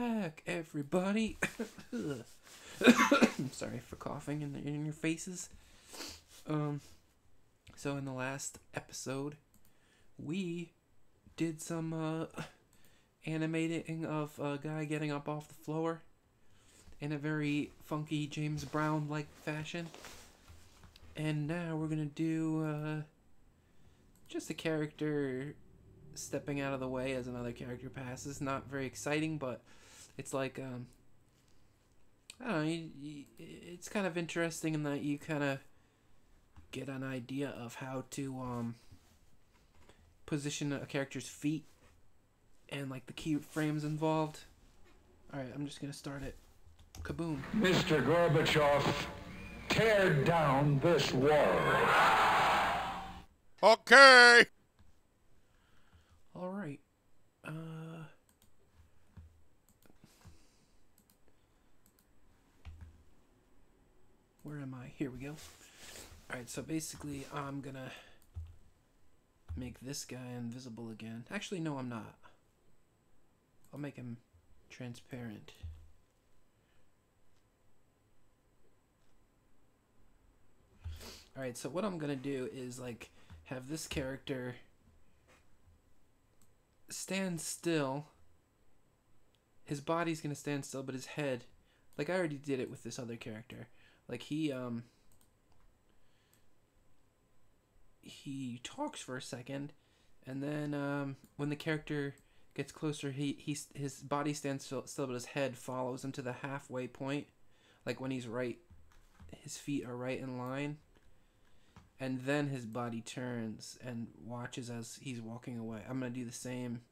back, everybody. I'm sorry for coughing in your faces. So in the last episode, we did some animating of a guy getting up off the floor in a very funky James Brown-like fashion. And now we're gonna do just a character stepping out of the way as another character passes. Not very exciting, but it's like I don't know. It's kind of interesting in that you kind of get an idea of how to position a character's feet and like the keyframes involved. All right, I'm just gonna start it. Kaboom! Mr. Gorbachev, tear down this wall. Okay. All right. Where am I? Here we go. Alright, so basically I'm gonna make this guy invisible again. Actually, no, I'm not. I'll make him transparent. Alright, so what I'm gonna do is like have this character stand still. His body's gonna stand still, but his head, like I already did it with this other character. Like he talks for a second, and then when the character gets closer, his body stands still, but his head follows him to the halfway point. Like when he's right, his feet are right in line, and then his body turns and watches as he's walking away. I'm gonna do the same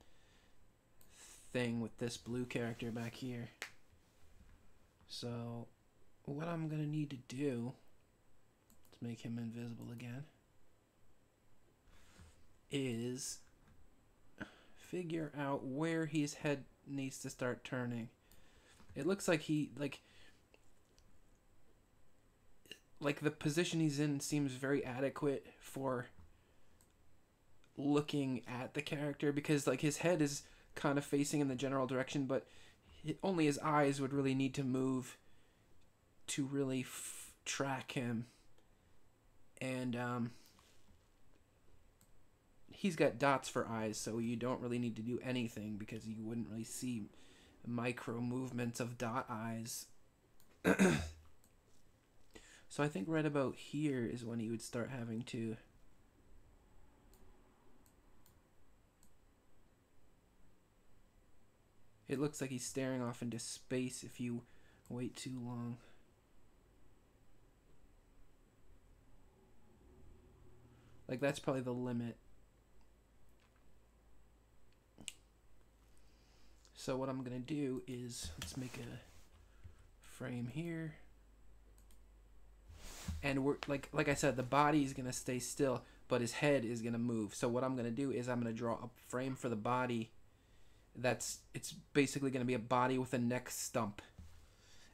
thing with this blue character back here. So what I'm gonna need to do to make him invisible again is figure out where his head needs to start turning. It looks like he like the position he's in seems very adequate for looking at the character, because like his head is kind of facing in the general direction, but only his eyes would really need to move to really track him. And he's got dots for eyes, so you don't really need to do anything because you wouldn't really see micro movements of dot eyes. So I think right about here is when he would start having to it looks like he's staring off into space if you wait too long. Like that's probably the limit. So what I'm gonna do is let's make a frame here, and we're like I said, the body is gonna stay still, but his head is gonna move. So what I'm gonna do is I'm gonna draw a frame for the body. It's basically gonna be a body with a neck stump,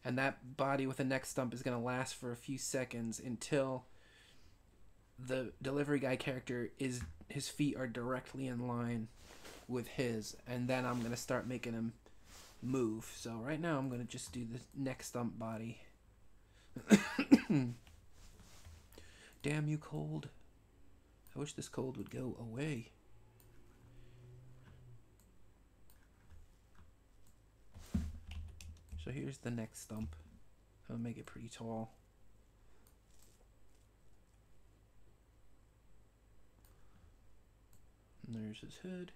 and that body with a neck stump is gonna last for a few seconds until the delivery guy character his feet are directly in line with his, and then I'm gonna start making him move. So right now I'm gonna just do the neck stump body. Damn you, cold. I wish this cold would go away. So here's the neck stump. I'll make it pretty tall. And there's his head.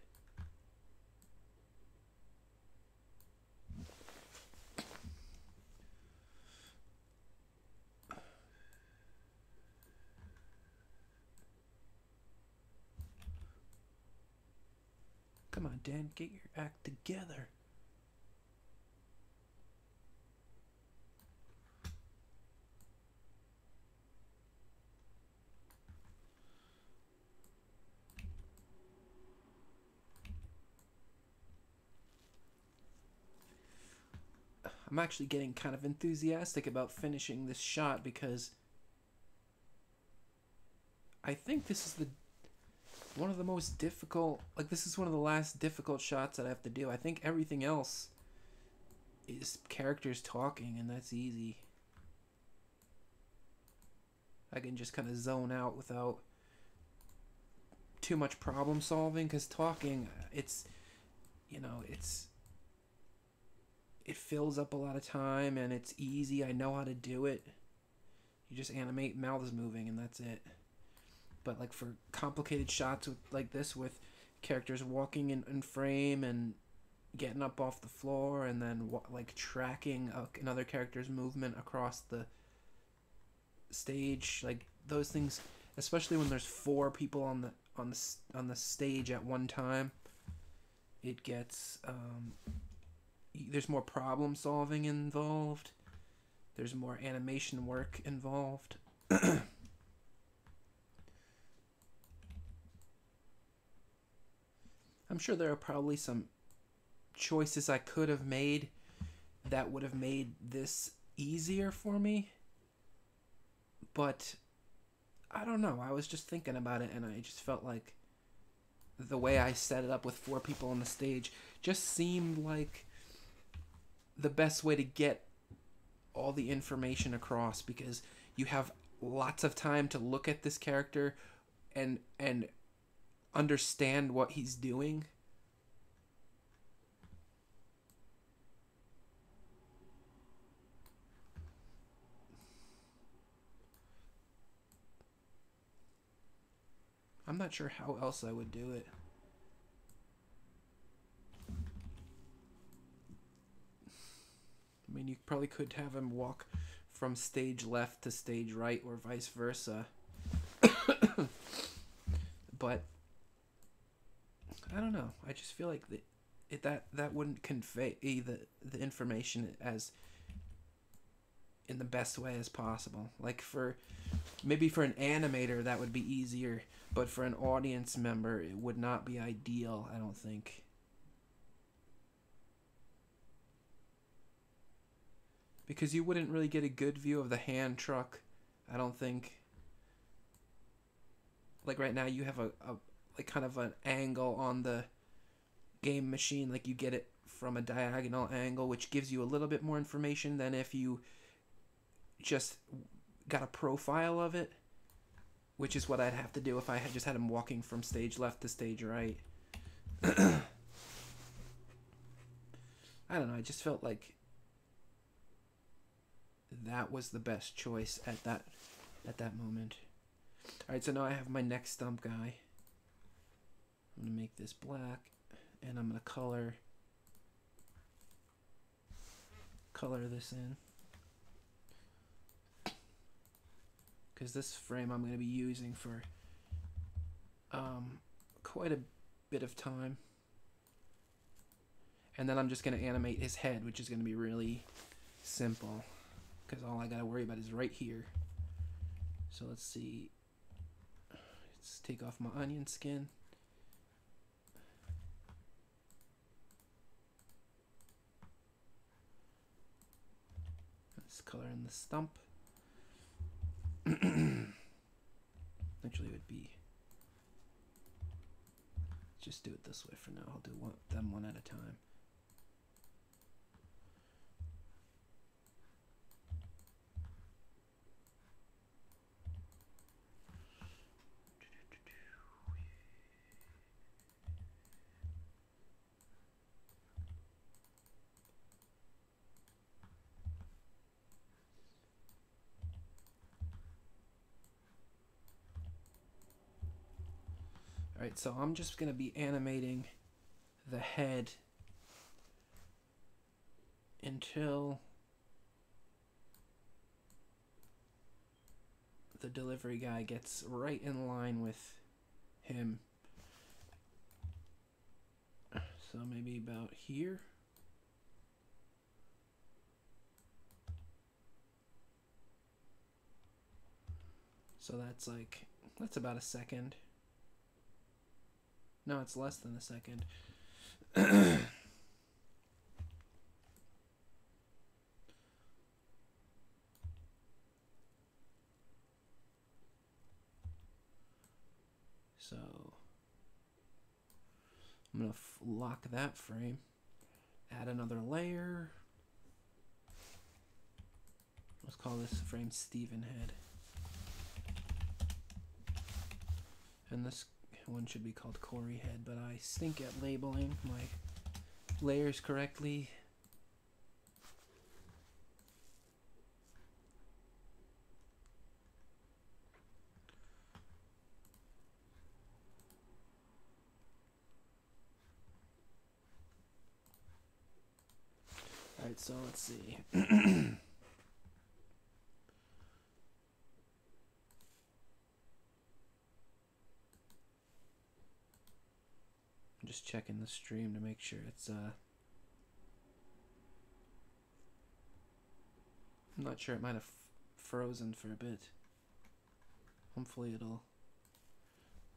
Come on, Dan, get your act together. I'm actually getting kind of enthusiastic about finishing this shot because I think this is one of the most difficult, like this is one of the last difficult shots that I have to do. I think everything else characters talking, and that's easy. I can just kind of zone out without too much problem solving, because talking, it's, you know, it fills up a lot of time, and it's easy. I know how to do it. You just animate mouths moving, and that's it. But like for complicated shots with like this, with characters walking in frame and getting up off the floor, and then like tracking another character's movement across the stage, like those things, especially when there's 4 people on the stage at one time, it gets there's more problem solving involved. There's more animation work involved. I'm sure there are probably some choices I could have made that would have made this easier for me. But I don't know. I was just thinking about it, and I just felt like the way I set it up with 4 people on the stage just seemed like the best way to get all the information across, because you have lots of time to look at this character and understand what he's doing. I'm not sure how else I would do it. I mean, you probably could have him walk from stage left to stage right, or vice versa. But I don't know. I just feel like that wouldn't convey the information as in the best way as possible. Like maybe for an animator that would be easier, but for an audience member it would not be ideal, I don't think. Because you wouldn't really get a good view of the hand truck, I don't think. Like right now you have a like kind of an angle on the game machine, like you get it from a diagonal angle, which gives you a little bit more information than if you just got a profile of it, which is what I'd have to do if I had just had him walking from stage left to stage right. I don't know, I just felt like that was the best choice at that moment. Alright, so now I have my next stump guy. I'm going to make this black, and I'm going to color this in. Because this frame I'm going to be using for quite a bit of time. And then I'm just going to animate his head, which is going to be really simple, because all I got to worry about is right here. So let's see. Let's take off my onion skin. Let's color in the stump. Actually, it would be, just do it this way for now. I'll do them one at a time. Alright, so I'm just going to be animating the head until the delivery guy gets right in line with him. So maybe about here. So that's about a second. No, it's less than a second. So I'm going to lock that frame, add another layer, call this frame Steven Head. And this one should be called Corey Head, but I stink at labeling my layers correctly. Alright, so let's see. I'm just checking the stream to make sure it's I'm not sure, it might have frozen for a bit. Hopefully it'll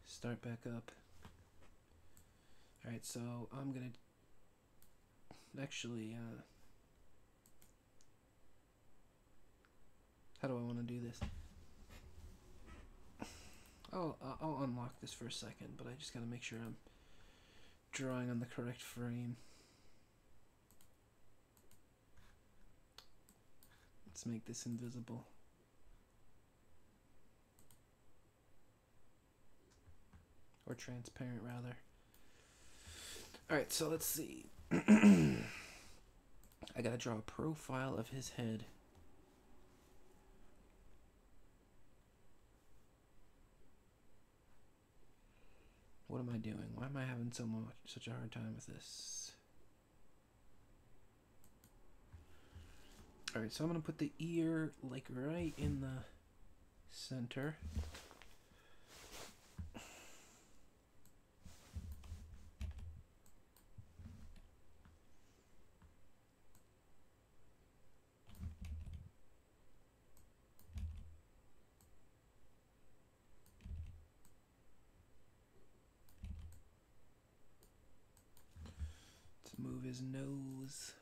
start back up. Alright, so I'm gonna actually how do I want to do this? I'll unlock this for a second, but I just gotta make sure I'm drawing on the correct frame. Let's make this invisible. Or transparent, rather. Alright, so let's see. I gotta draw a profile of his head. What am I doing? Why am I having such a hard time with this? Alright, so I'm gonna put the ear like right in the center. Let's move his nose.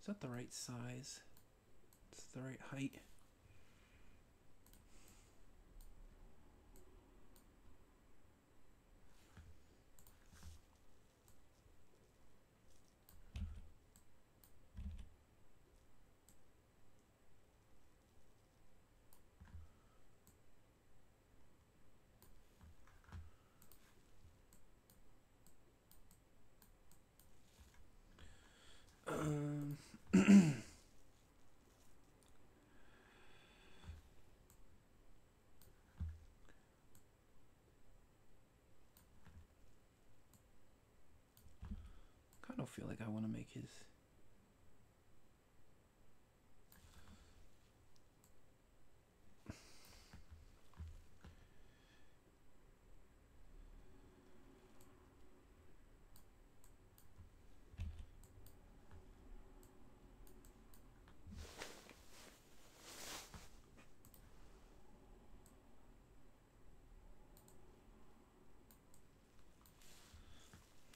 Is that the right size? It's the right height. I don't feel like I want to make his...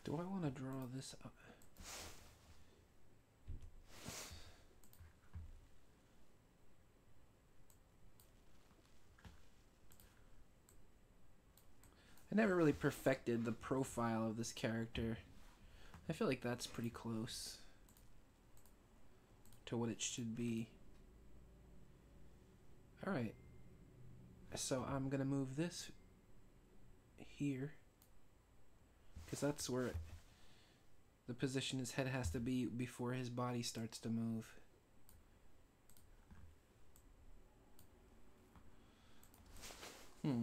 Do I want to draw this up? I never really perfected the profile of this character. I feel like that's pretty close to what it should be. Alright. So I'm going to move this here, because that's where the position his head has to be before his body starts to move.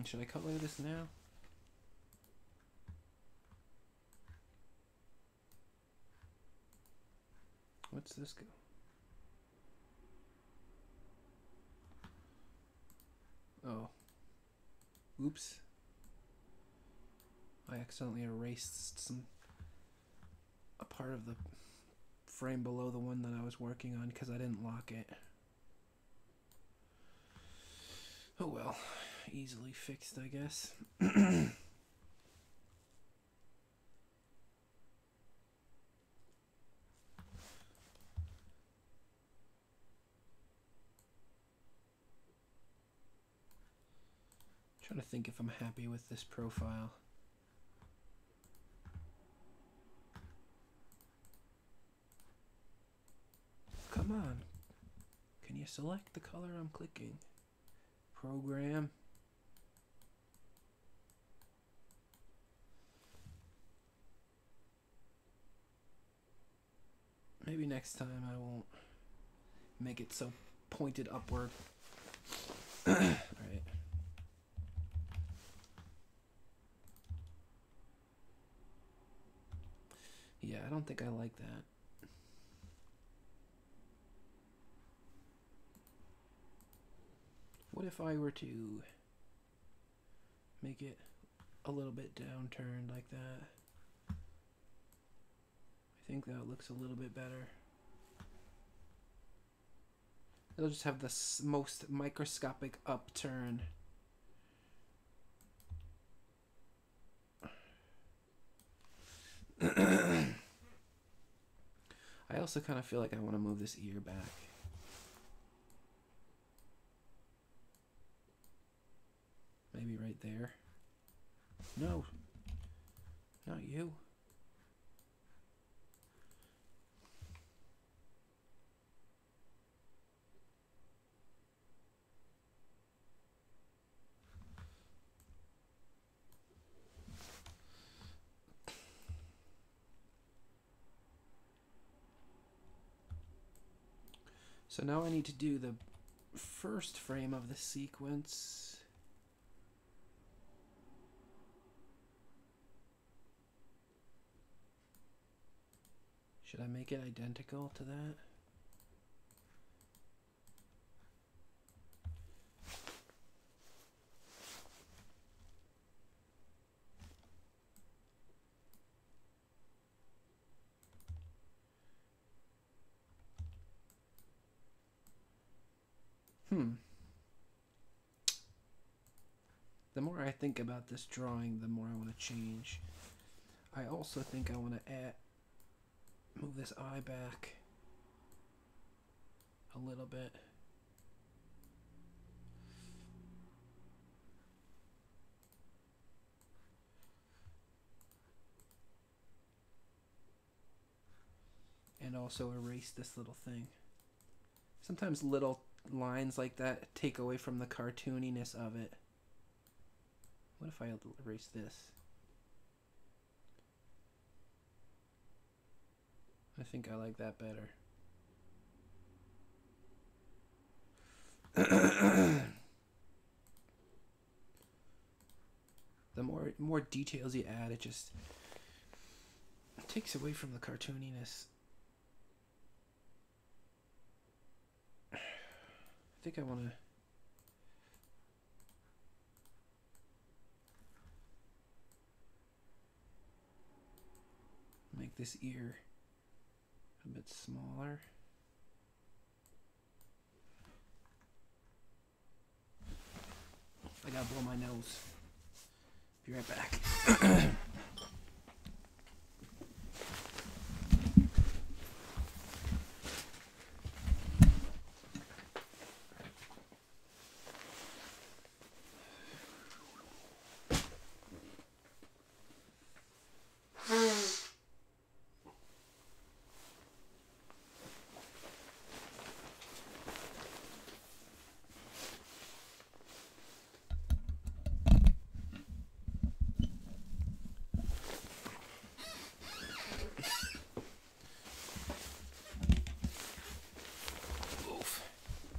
Should I color this now? What's this go? Oh. Oops. I accidentally erased a part of the frame below the one that I was working on because I didn't lock it. Oh well, easily fixed, I guess. Trying to think if I'm happy with this profile. Come on. Can you select the color I'm clicking? Program. Maybe next time I won't make it so pointed upward. Alright. Yeah, I don't think I like that. What if I were to make it a little bit downturned like that? I think that looks a little bit better. It'll just have the most microscopic upturn. I also kind of feel like I want to move this ear back. Maybe right there. No. Not you. So now I need to do the first frame of the sequence. Should I make it identical to that? The more I think about this drawing, the more I want to change. I also think I want to move this eye back a little bit. And also erase this little thing. Sometimes little lines like that take away from the cartooniness of it. What if I erase this? I think I like that better. The more details you add, it takes away from the cartooniness. I think I want to make this ear a bit smaller. I gotta blow my nose. Be right back.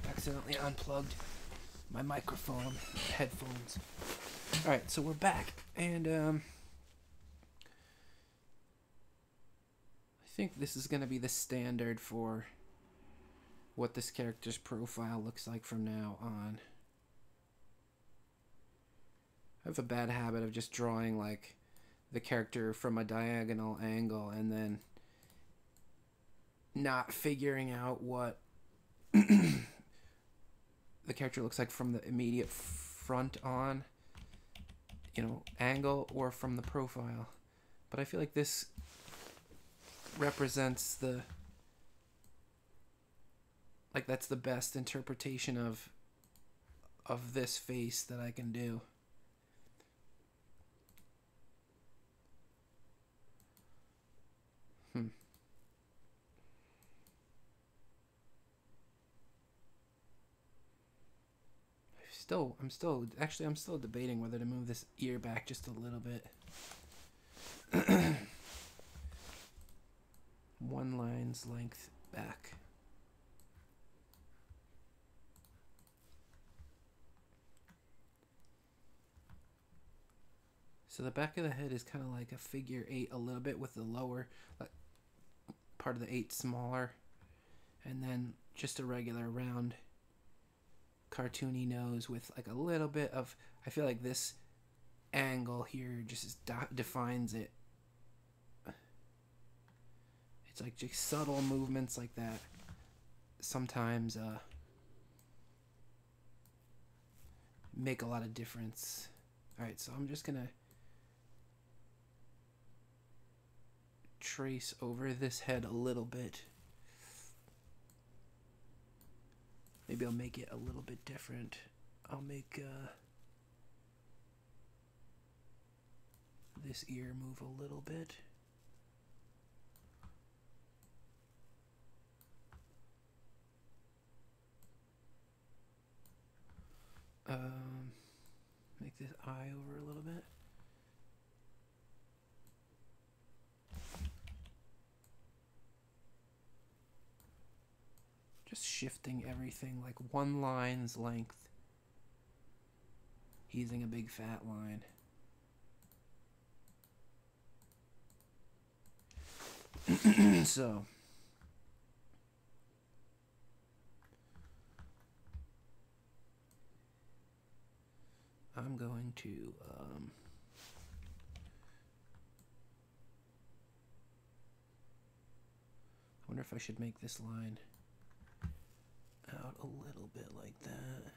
Accidentally unplugged my microphone headphones. Alright, so we're back, and I think this is going to be the standard for what this character's profile looks like from now on. I have a bad habit of just drawing like the character from a diagonal angle and then not figuring out what the character looks like from the immediate front on, angle, or from the profile. But I feel like this represents that's the best interpretation of this face that I can do. I'm still debating whether to move this ear back just a little bit. One line's length back. So the back of the head is kind of like a figure 8 a little bit, with the lower part of the 8 smaller, and then just a regular round cartoony nose with like a little bit of, I feel like this angle here just defines it. It's like just subtle movements like that sometimes make a lot of difference. Alright, so I'm just gonna trace over this head a little bit. Maybe I'll make it a little bit different. I'll make this ear move a little bit. Make this eye over a little bit. Just shifting everything like one line's length. Using a big fat line. So I'm going to I wonder if I should make this line out a little bit like that.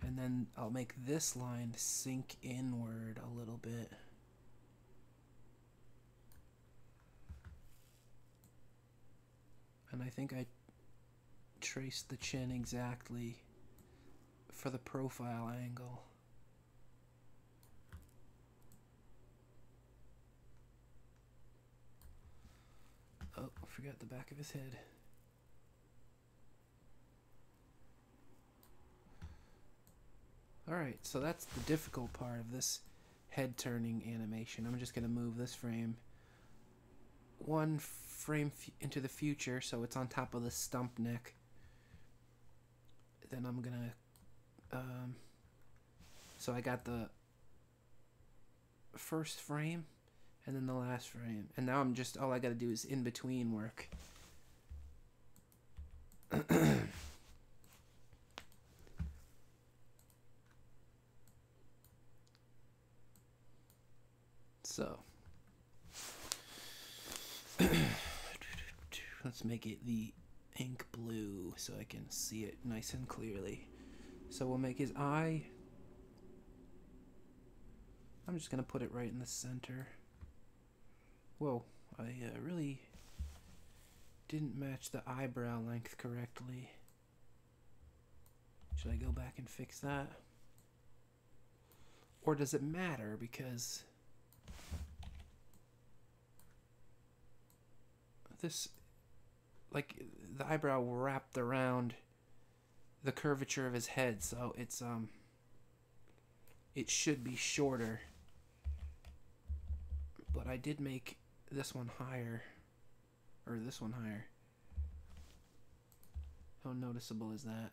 And then I'll make this line sink inward a little bit. And I think I traced the chin exactly for the profile angle. Oh, I forgot the back of his head. Alright, so that's the difficult part of this head turning animation. I'm just going to move this frame one frame into the future so it's on top of the stump neck. Then I'm going to so I got the first frame and then the last frame, and now I'm just, all I got to do is in between work. So let's make it the ink blue so I can see it nice and clearly. So we'll make his eye. I'm just gonna put it right in the center. Whoa, I really didn't match the eyebrow length correctly. Should I go back and fix that? Or does it matter, because this, like, the eyebrow wrapped around the curvature of his head, so it's it should be shorter. But I did make this one higher, or this one higher. How noticeable is that?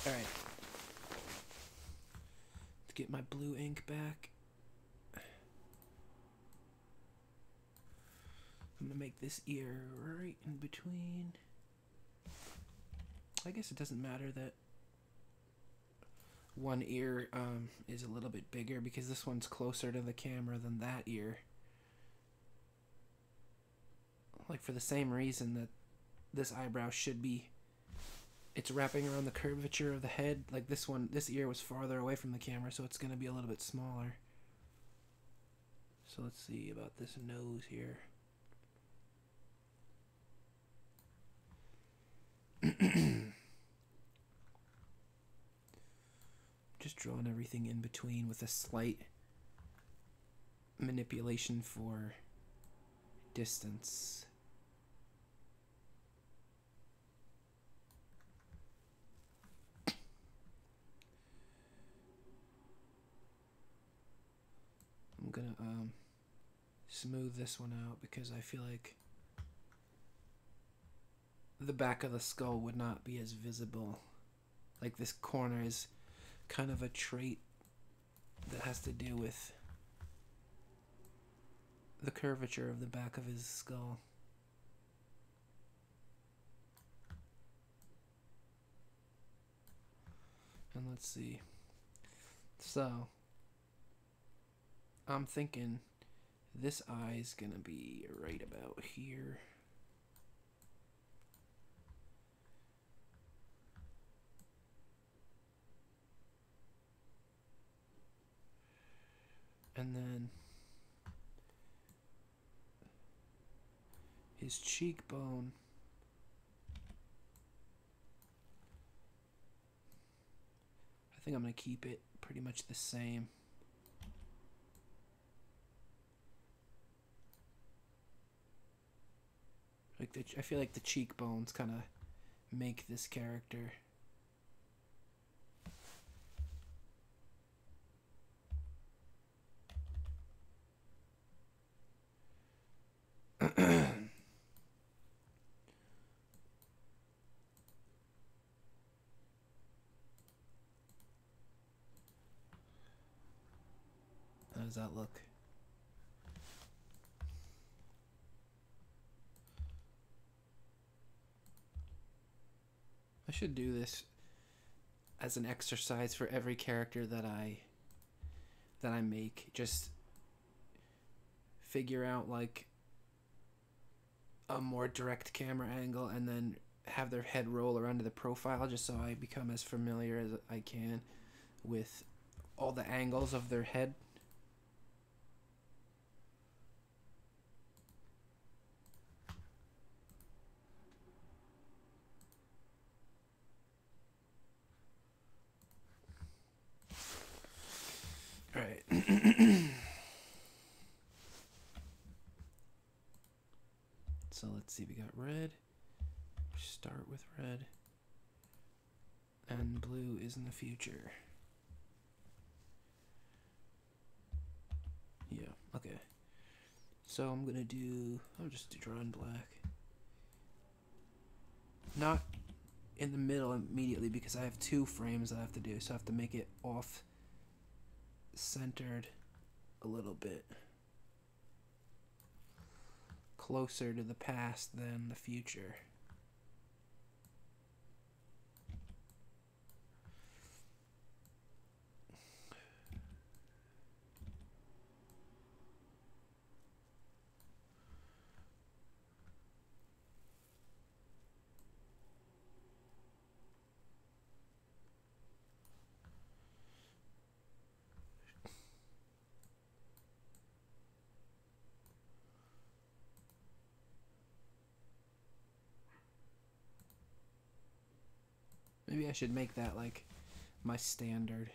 Alright. Let's get my blue ink back. I'm gonna make this ear right in between. I guess it doesn't matter that one ear is a little bit bigger, because this one's closer to the camera than that ear. Like, for the same reason that this eyebrow should be it's wrapping around the curvature of the head. Like this one, this ear was farther away from the camera, so it's going to be a little bit smaller. So let's see about this nose here. Just drawing everything in between with a slight manipulation for distance. I'm gonna smooth this one out because I feel like the back of the skull would not be as visible. Like this corner is kind of a trait that has to do with the curvature of the back of his skull. And let's see. So, I'm thinking this eye's gonna be right about here. And then his cheekbone, I think I'm going to keep it pretty much the same. Like I feel like the cheekbones kind of make this character. How does that look? I should do this as an exercise for every character that I make. Just figure out like a more direct camera angle and then have their head roll around to the profile just so I become as familiar as I can with all the angles of their head. All right. So let's see, we got red. Start with red. And blue is in the future. Yeah, okay. So I'm gonna do, I'll just draw in black. Not in the middle immediately because I have 2 frames that I have to do, so I have to make it off centered a little bit. Closer to the past than the future. Maybe I should make that like my standard.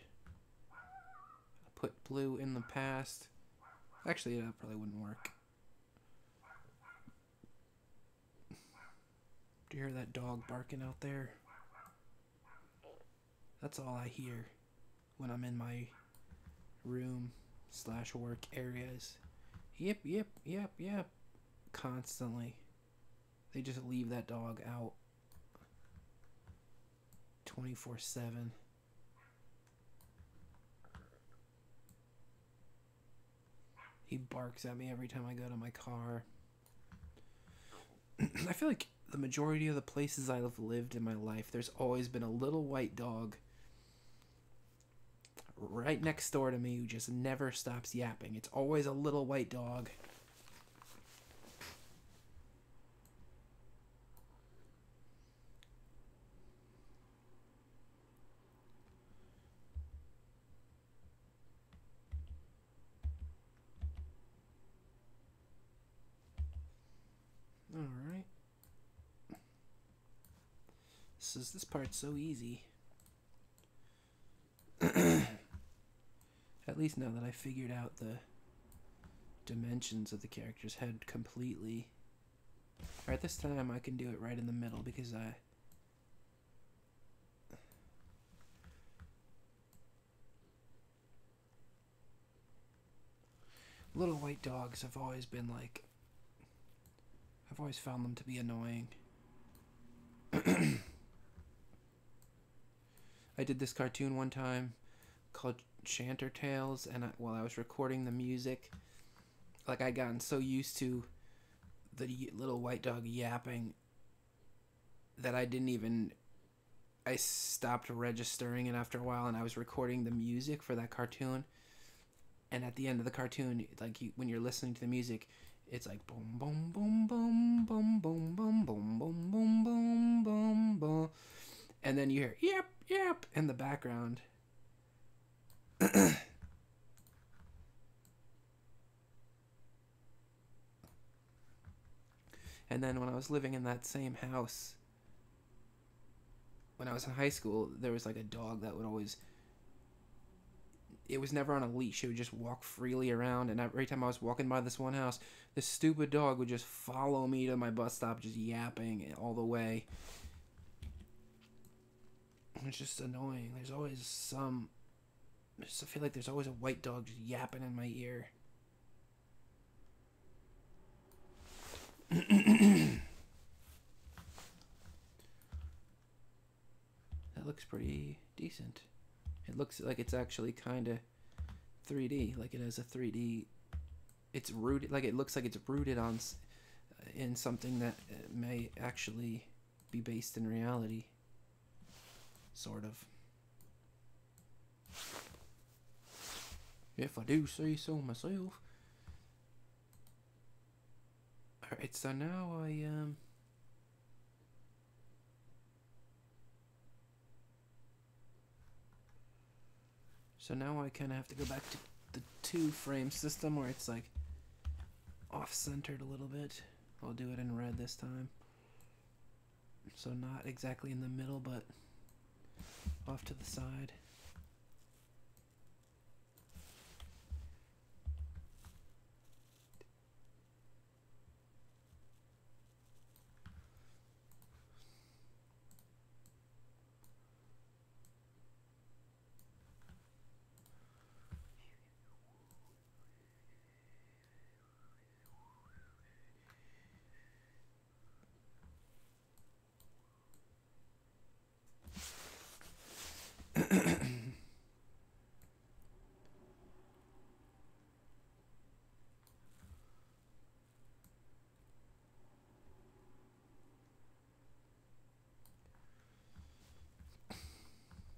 Put blue in the past. Actually, that probably wouldn't work. Do you hear that dog barking out there? That's all I hear when I'm in my room / work areas. Yep, yep, yep, yep. Constantly. They just leave that dog out 24/7. He barks at me every time I go to my car. I feel like the majority of the places I've lived in my life, there's always been a little white dog right next door to me who just never stops yapping. It's always a little white dog. This part's so easy. At least now that I figured out the dimensions of the character's head completely. Alright, this time I can do it right in the middle because little white dogs have always been like... I've always found them to be annoying. I did this cartoon one time called Chanter Tales, and while I was recording the music, like I'd gotten so used to the little white dog yapping that I stopped registering it after a while, and I was recording the music for that cartoon. And at the end of the cartoon, like when you're listening to the music, it's like boom, boom, boom, boom, boom, boom, boom, boom, boom, boom, boom, boom, boom, and then you hear yep, yep in the background. And then when I was living in that same house, when I was in high school, there was like a dog that would always... It was never on a leash. It would just walk freely around, and every time I was walking by this one house, this stupid dog would just follow me to my bus stop, just yapping all the way. It's just annoying. There's always some... I just feel like there's always a white dog just yapping in my ear. That looks pretty decent. It looks like it's actually kind of 3D, like it has a 3D. It's rooted, like it looks like it's rooted on in something that may actually be based in reality, sort of. If I do say so myself. All right, so now So now I kind of have to go back to the 2-frame system where it's like off-centered a little bit. I'll do it in red this time. So not exactly in the middle, but off to the side.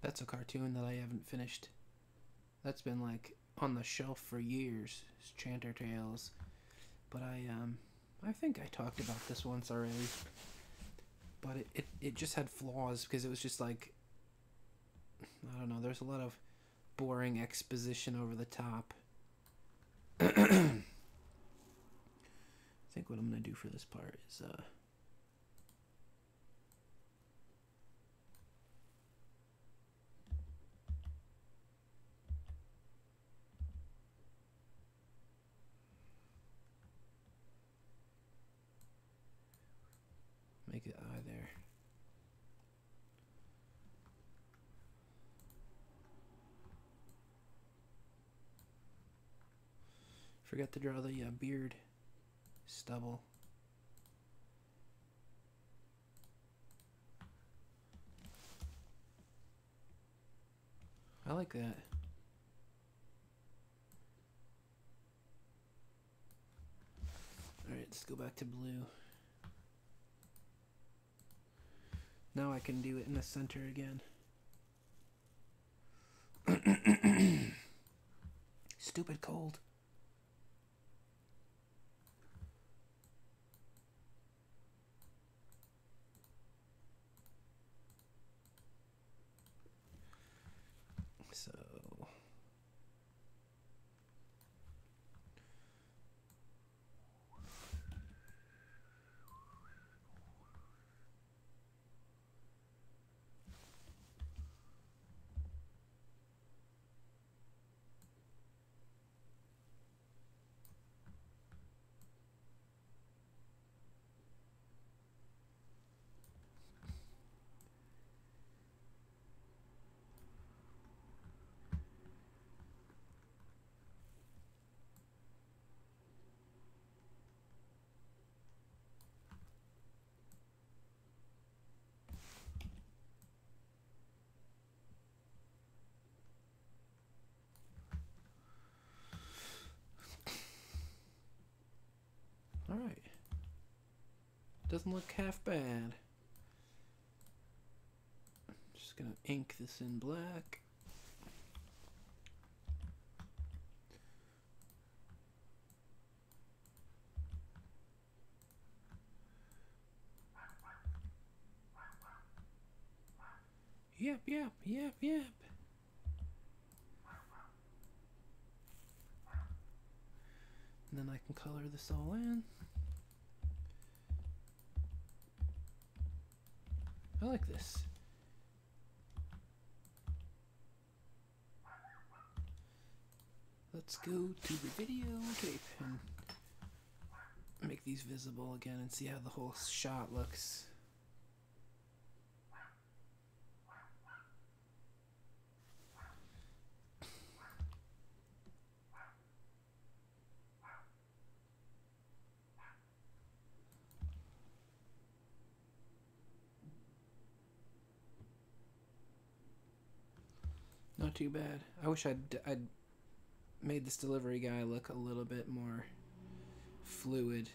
That's a cartoon that I haven't finished. That's been like on the shelf for years. It's Chanter Tales. But I think I talked about this once already. But it just had flaws because it was just like, I don't know, there's a lot of boring exposition over the top. I think what I'm going to do for this part is make an eye there. Forgot to draw the beard stubble. I like that. Alright, let's go back to blue. Now I can do it in the center again. Stupid cold. So Doesn't look half bad. Just gonna ink this in black. Yep, yep, yep, yep. And then I can color this all in. I like this. Let's go to the videotape and make these visible again and see how the whole shot looks. Not too bad. I wish I'd made this delivery guy look a little bit more fluid.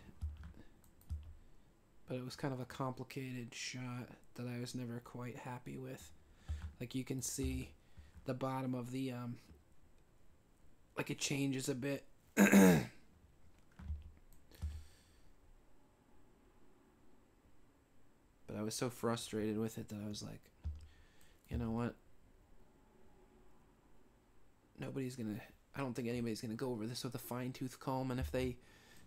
But it was kind of a complicated shot that I was never quite happy with. Like you can see the bottom of the like it changes a bit. But I was so frustrated with it that I was like, you know what? I don't think anybody's gonna go over this with a fine-tooth comb, and if they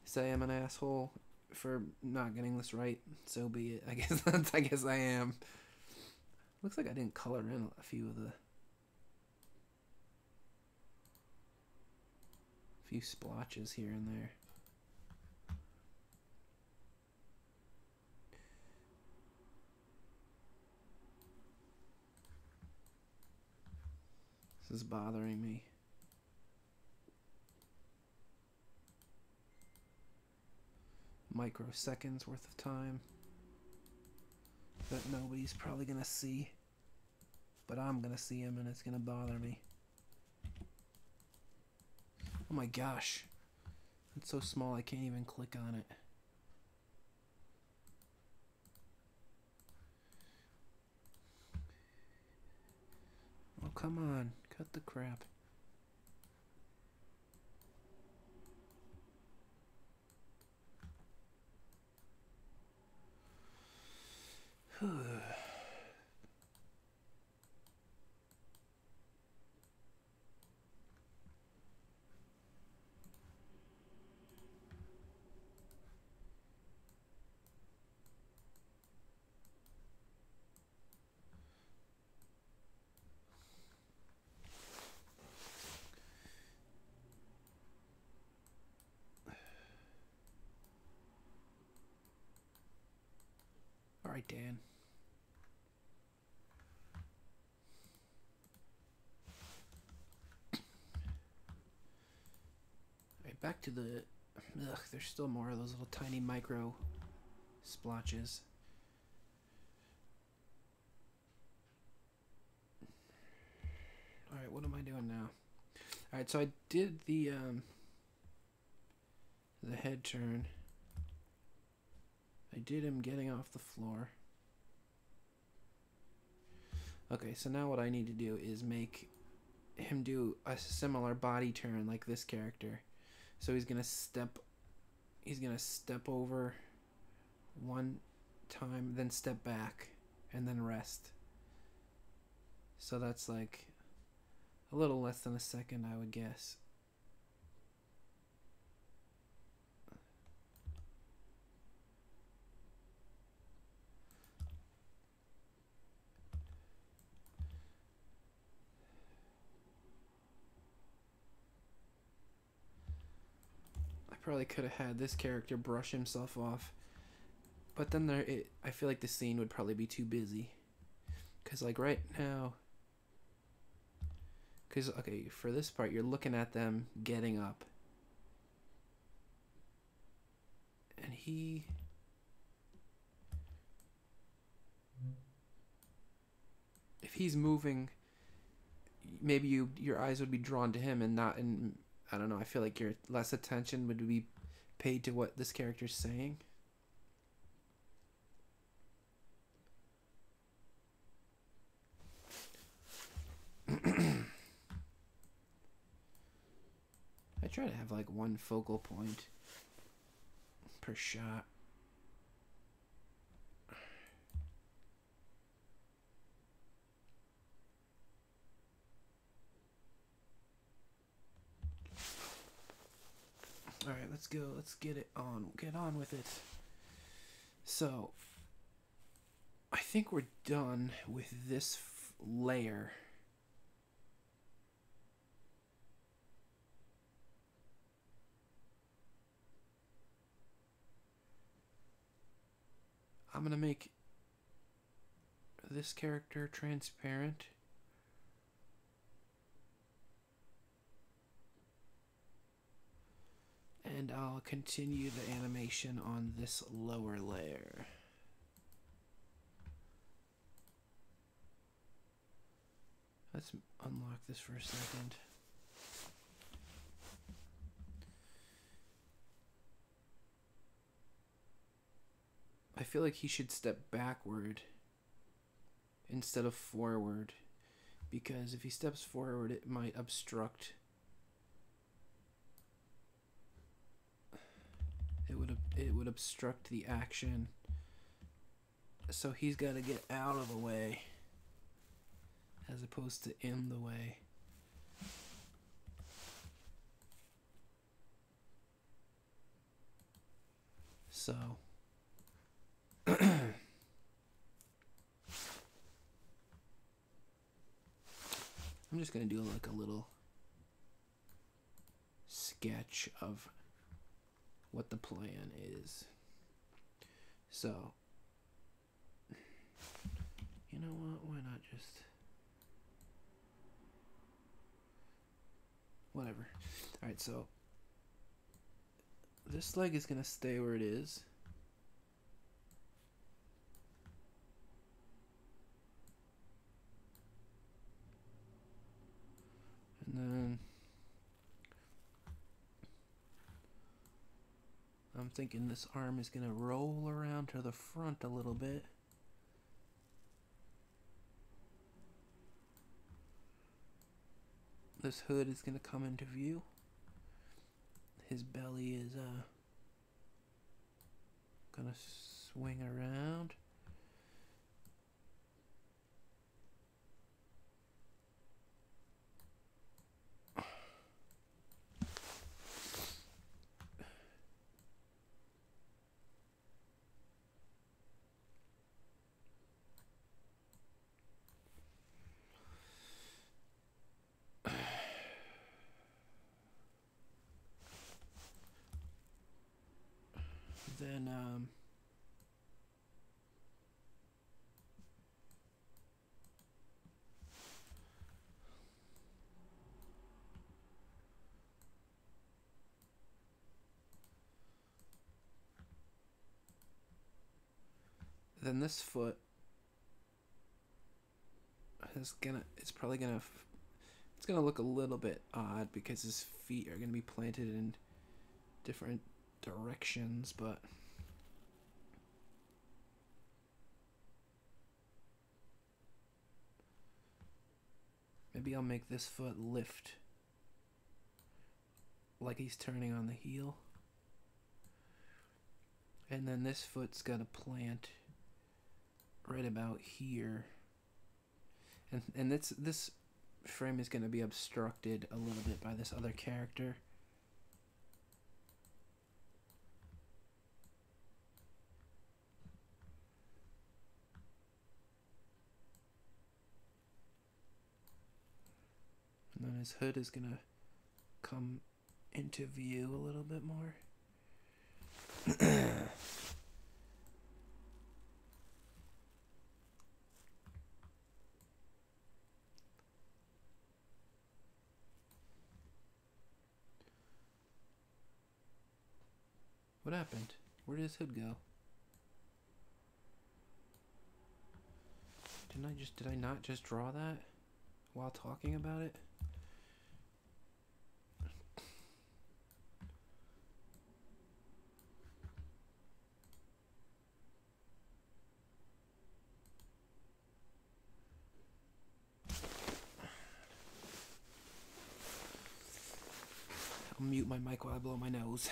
say I'm an asshole for not getting this right, so be it. I guess I am. Looks like I didn't color in a few splotches here and there. This is bothering me. Microseconds worth of time that nobody's probably gonna see, but I'm gonna see him and it's gonna bother me. Oh my gosh, it's so small I can't even click on it. Oh, come on, cut the crap. All right, Dan. All right, back to the... Ugh, there's still more of those little tiny micro splotches. All right, what am I doing now? All right, so I did the head turn. I did him getting off the floor. Okay, so now what I need to do is make him do a similar body turn like this character. So he's gonna step over one time, then step back, and then rest. So that's like a little less than a second, I would guess. Probably could have had this character brush himself off, but then I feel like the scene would probably be too busy, because like right now, because okay, for this part you're looking at them getting up, and if he's moving, maybe your eyes would be drawn to him and not in, I don't know, I feel like your less attention would be paid to what this character's saying. try to have like one focal point per shot. All right, let's go. Let's get it on. Get on with it. So, I think we're done with this layer. I'm gonna make this character transparent. And I'll continue the animation on this lower layer. Let's unlock this for a second. I feel like he should step backward instead of forward, because if he steps forward it might obstruct. It would obstruct the action. So he's got to get out of the way as opposed to in the way. So I'm just going to do like a little sketch of what the plan is. So, you know what? Why not just whatever. All right, so this leg is going to stay where it is. And then I'm thinking this arm is going to roll around to the front a little bit. This hood is going to come into view. His belly is going to swing around. Then this foot is it's probably gonna look a little bit odd because his feet are gonna be planted in different directions, but maybe I'll make this foot lift like he's turning on the heel. And then this foot's got to plant right about here. And this frame is going to be obstructed a little bit by this other character. And then his hood is going to come into view a little bit more. What happened? Where did his hood go? Did I not just draw that while talking about it? I'll mute my mic while I blow my nose.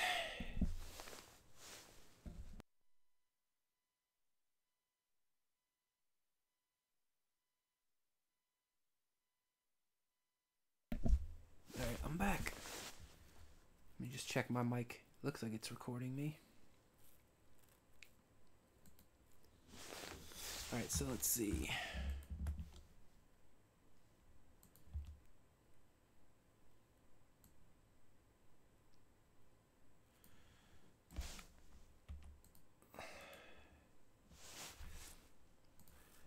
Alright, I'm back. Let me just check my mic. Looks like it's recording me. Alright, so let's see.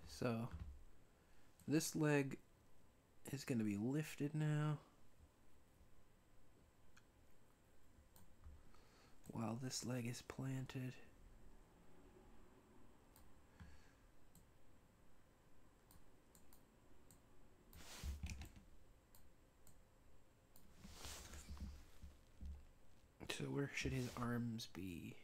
So, this leg is going to be lifted now, while this leg is planted. So where should his arms be?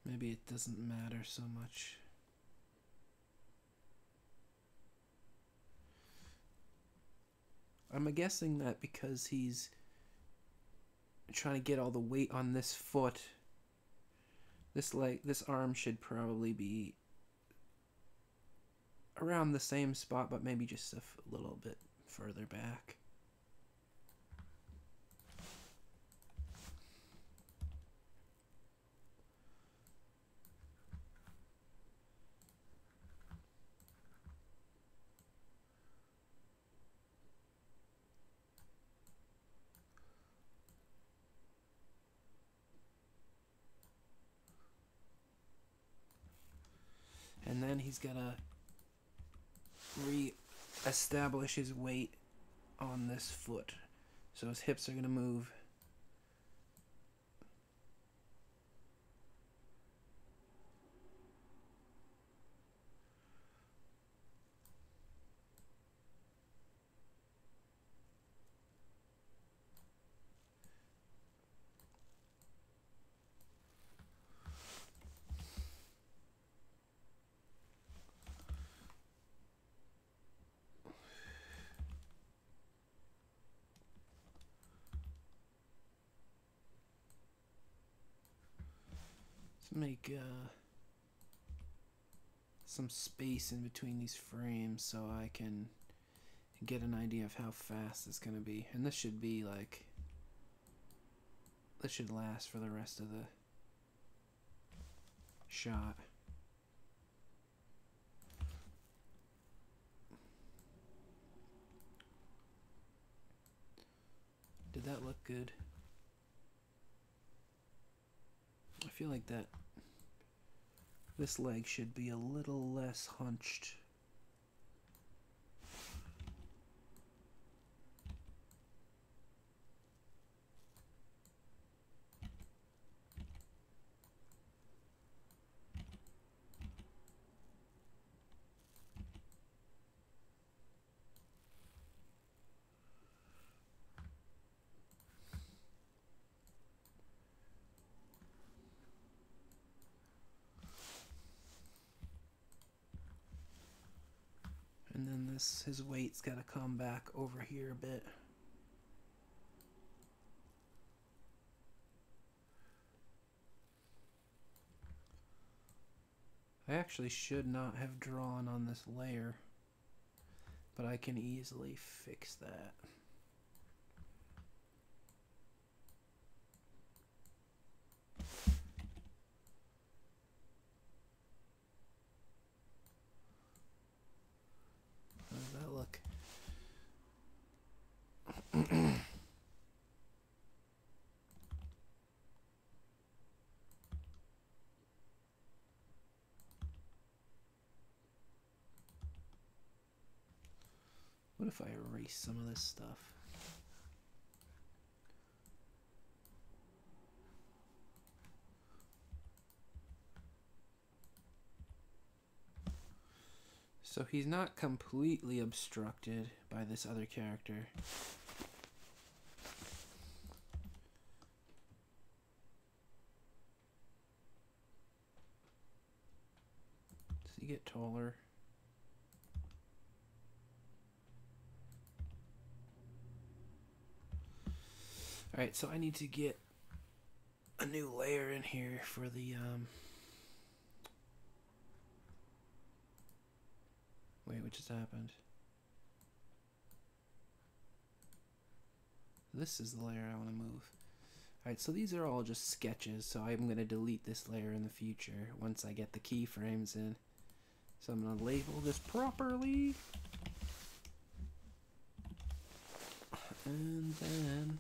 Maybe it doesn't matter so much. I'm guessing that because he's trying to get all the weight on this foot, this arm should probably be around the same spot, but maybe just a little bit further back. And then he's got to re-establish his weight on this foot. So his hips are going to move. Let's make some space in between these frames so I can get an idea of how fast it's going to be. And this should be like, this should last for the rest of the shot. Did that look good? I feel like this leg should be a little less hunched. And then his weight's got to come back over here a bit. I actually should not have drawn on this layer, but I can easily fix that. How does that look? What if I erase some of this stuff? So he's not completely obstructed by this other character. get taller. Alright, so I need to get a new layer in here for the, Wait, what just happened? This is the layer I want to move. Alright, so these are all just sketches, so I'm going to delete this layer in the future once I get the keyframes in. So I'm going to label this properly. And then...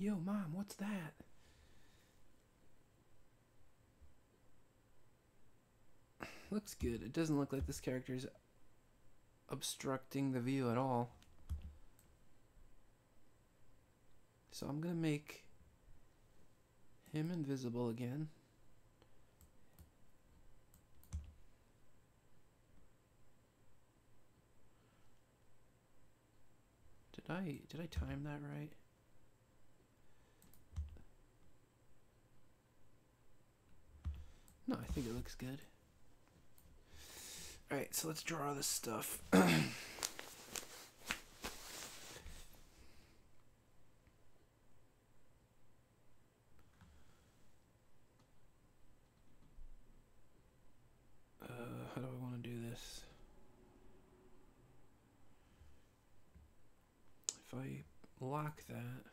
Yo, Mom, what's that? Looks good. It doesn't look like this character is obstructing the view at all. So I'm gonna make him invisible again. Did I time that right? No, I think it looks good. Alright, so let's draw this stuff. How do I want to do this? If I lock that,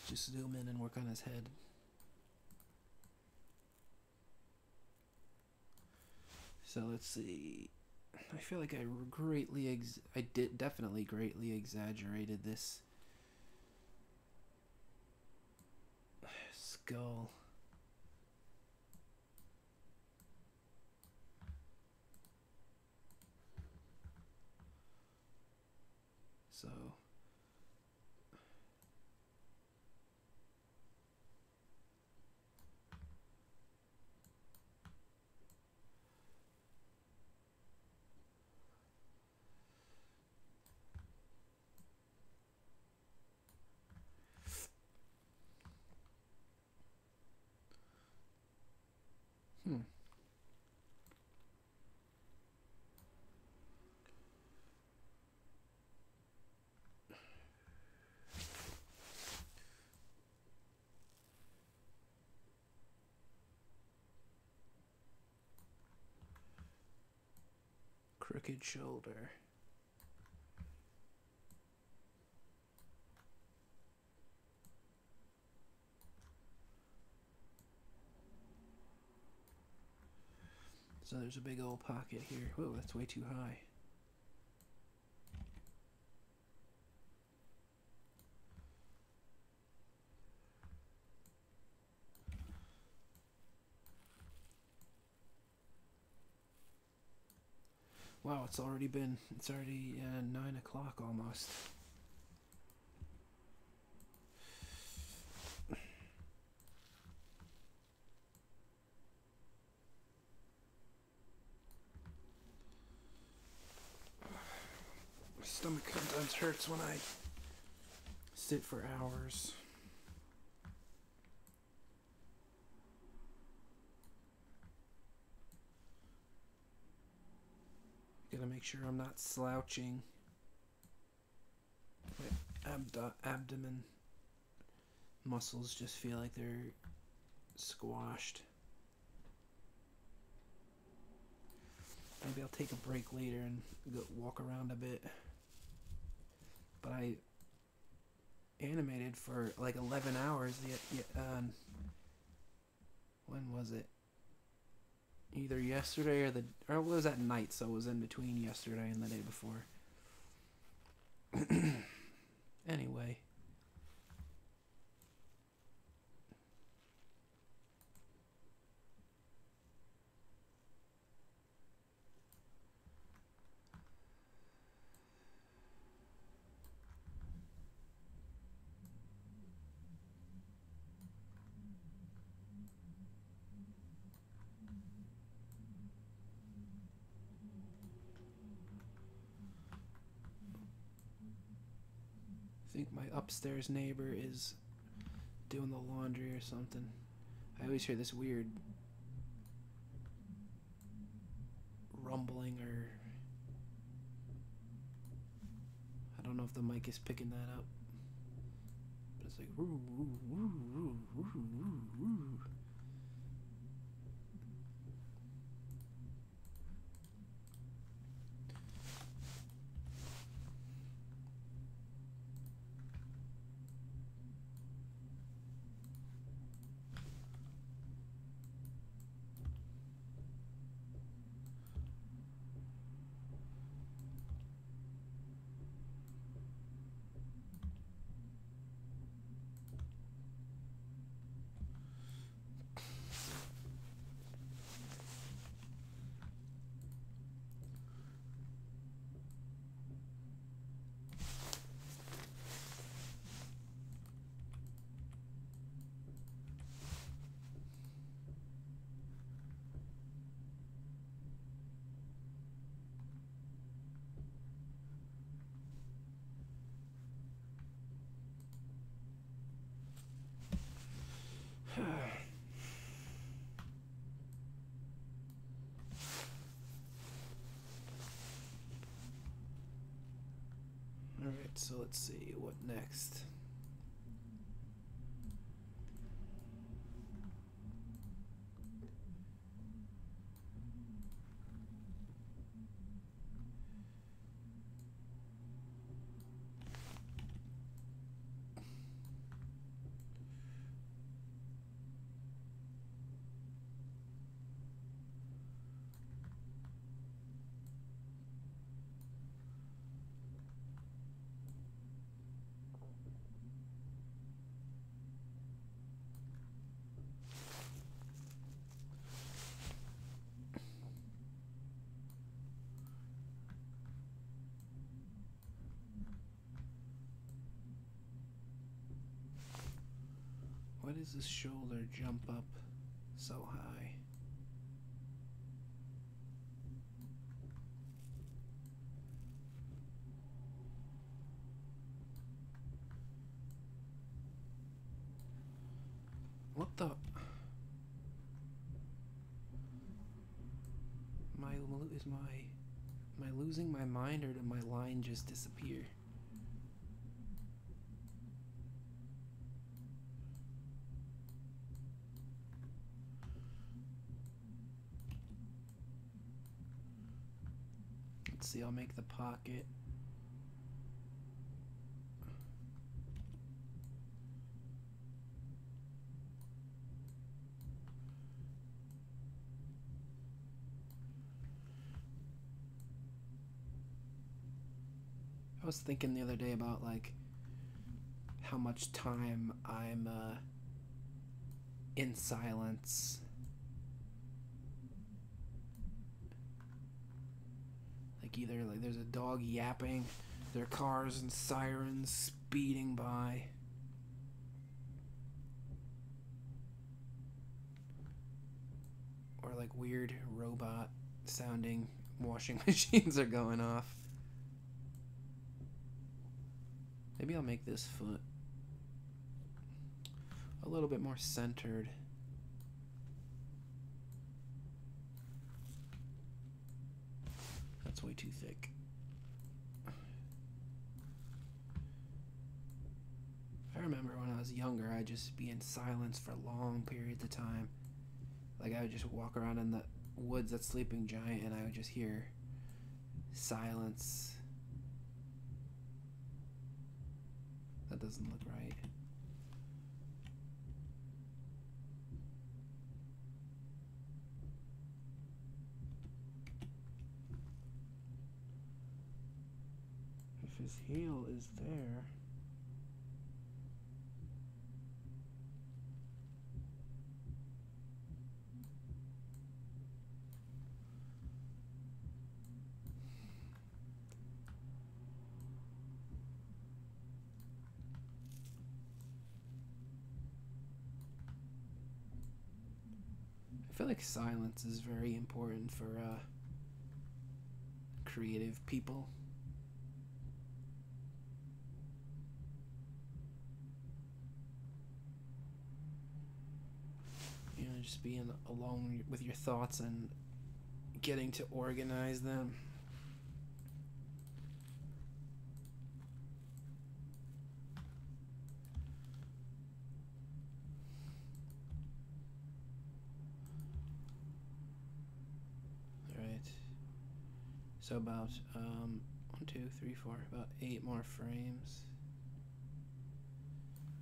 just zoom in and work on his head. So let's see. I feel like I definitely greatly exaggerated this skull. So crooked shoulder. So there's a big old pocket here. Whoa, that's way too high. Wow, it's already 9 o'clock almost. My stomach sometimes hurts when I sit for hours. Gotta make sure I'm not slouching. My abdomen muscles just feel like they're squashed. Maybe I'll take a break later and go walk around a bit. But I animated for like 11 hours. When was it? Either yesterday or it was at night, so it was in between yesterday and the day before. Anyway. think my upstairs neighbor is doing the laundry or something. I always hear this weird rumbling, or I don't know if the mic is picking that up. But it's like woo woo woo woo woo woo woo. Alright, so let's see, what next? Why does this shoulder jump up so high? What the? Am I losing my mind, or did my line just disappear? Let's see, I'll make the pocket. I was thinking the other day about like how much time I'm in silence. Like either like there's a dog yapping, there are cars and sirens speeding by. Or like weird robot sounding washing machines are going off. Maybe I'll make this foot a little bit more centered. That's way too thick. If I remember when I was younger, I'd just be in silence for long periods of time. Like I would just walk around in the woods at Sleeping Giant and I would just hear silence. That doesn't look right. If his heel is there, I feel like silence is very important for creative people. just being alone with your thoughts and getting to organize them. Alright. So about 1, 2, 3, 4, about 8 more frames.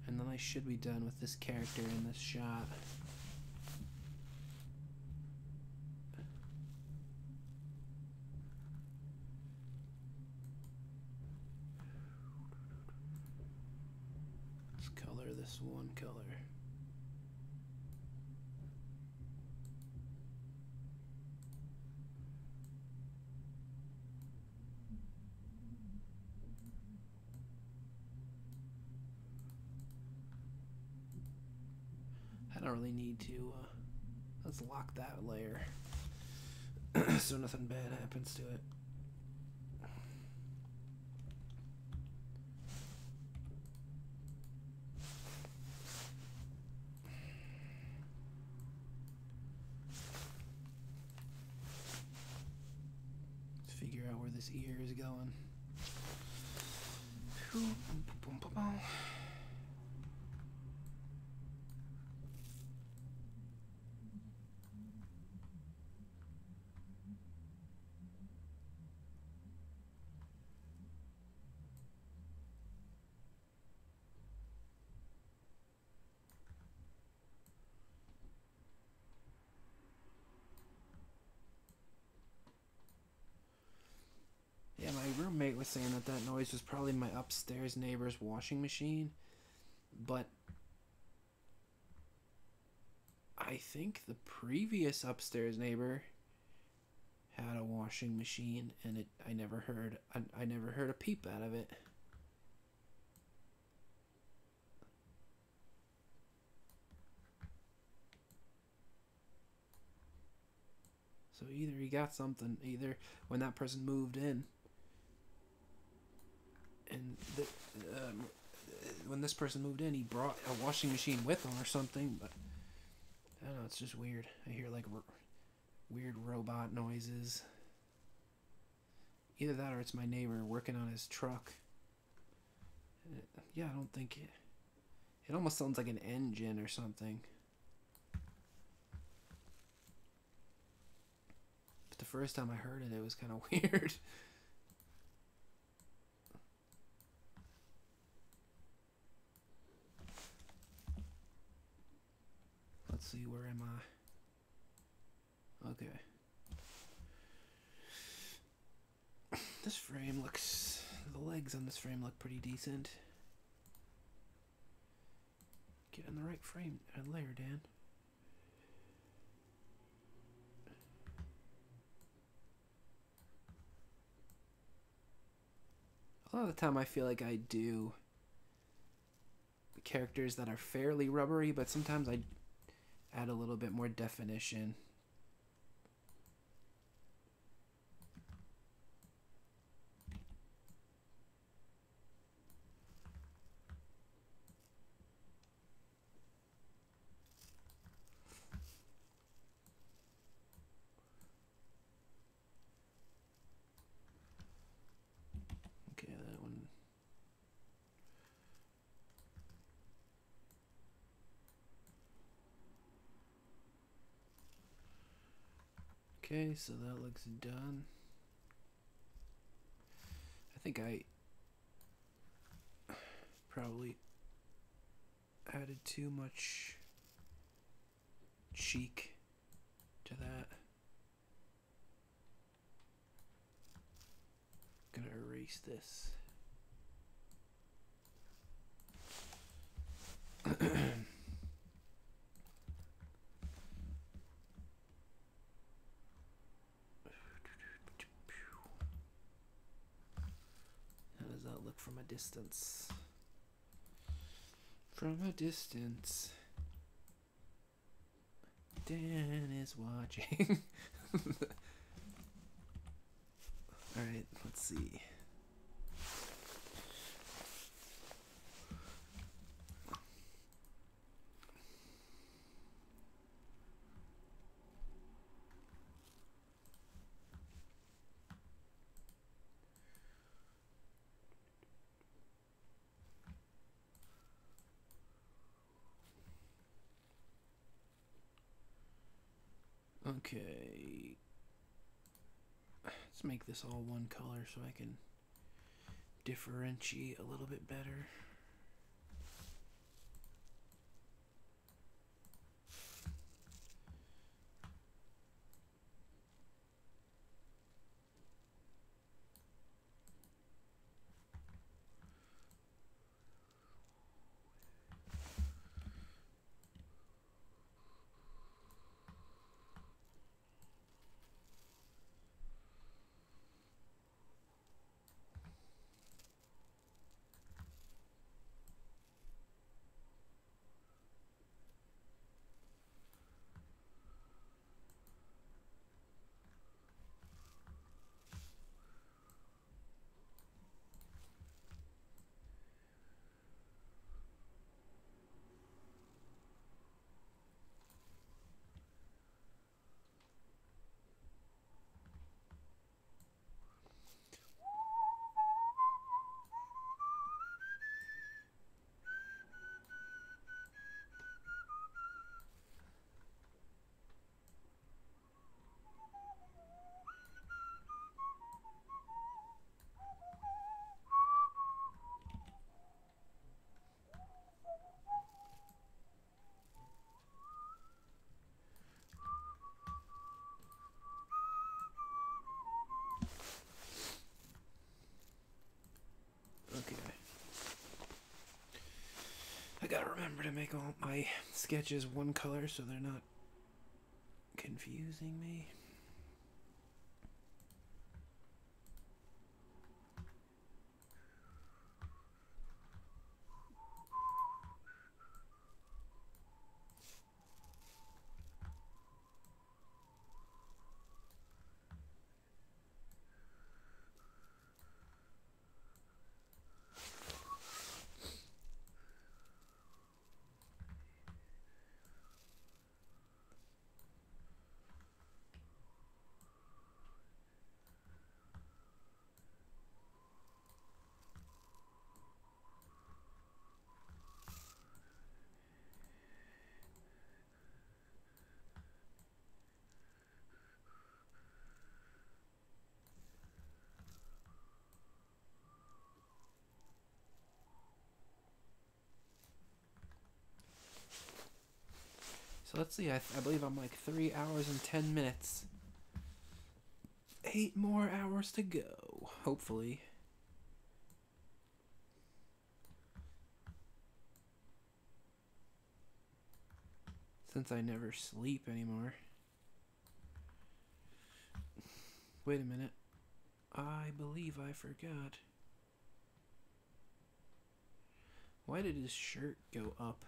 And then I should be done with this character in this shot. Let's color this one color. I don't really need to, let's lock that layer so nothing bad happens to it. Let's figure out where this ear is going. Yeah, my roommate was saying that that noise was probably my upstairs neighbor's washing machine, but I think the previous upstairs neighbor had a washing machine, and I never heard a peep out of it. So either he got something, either when that person moved in, and when this person moved in, he brought a washing machine with him or something. But I don't know, it's just weird. I hear like weird robot noises. Either that or it's my neighbor working on his truck. Yeah, I don't think it almost sounds like an engine or something. But the first time I heard it, it was kind of weird. Let's see, where am I? Okay. This frame looks... The legs on this frame look pretty decent. Get in the right frame and layer, Dan. A lot of the time I feel like I do characters that are fairly rubbery, but sometimes I add a little bit more definition. Okay, that one. Okay, so that looks done. I think I probably added too much cheek to that. I'm gonna erase this. How does that look from a distance? From a distance, Dan is watching. Alright, let's see. Okay. Let's make this all one color so I can differentiate a little bit better. Okay. I gotta remember to make all my sketches one color so they're not confusing me. So let's see, I believe I'm like 3 hours and 10 minutes. 8 more hours to go, hopefully. Since I never sleep anymore. Wait a minute. I believe I forgot. Why did his shirt go up?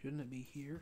Shouldn't it be here?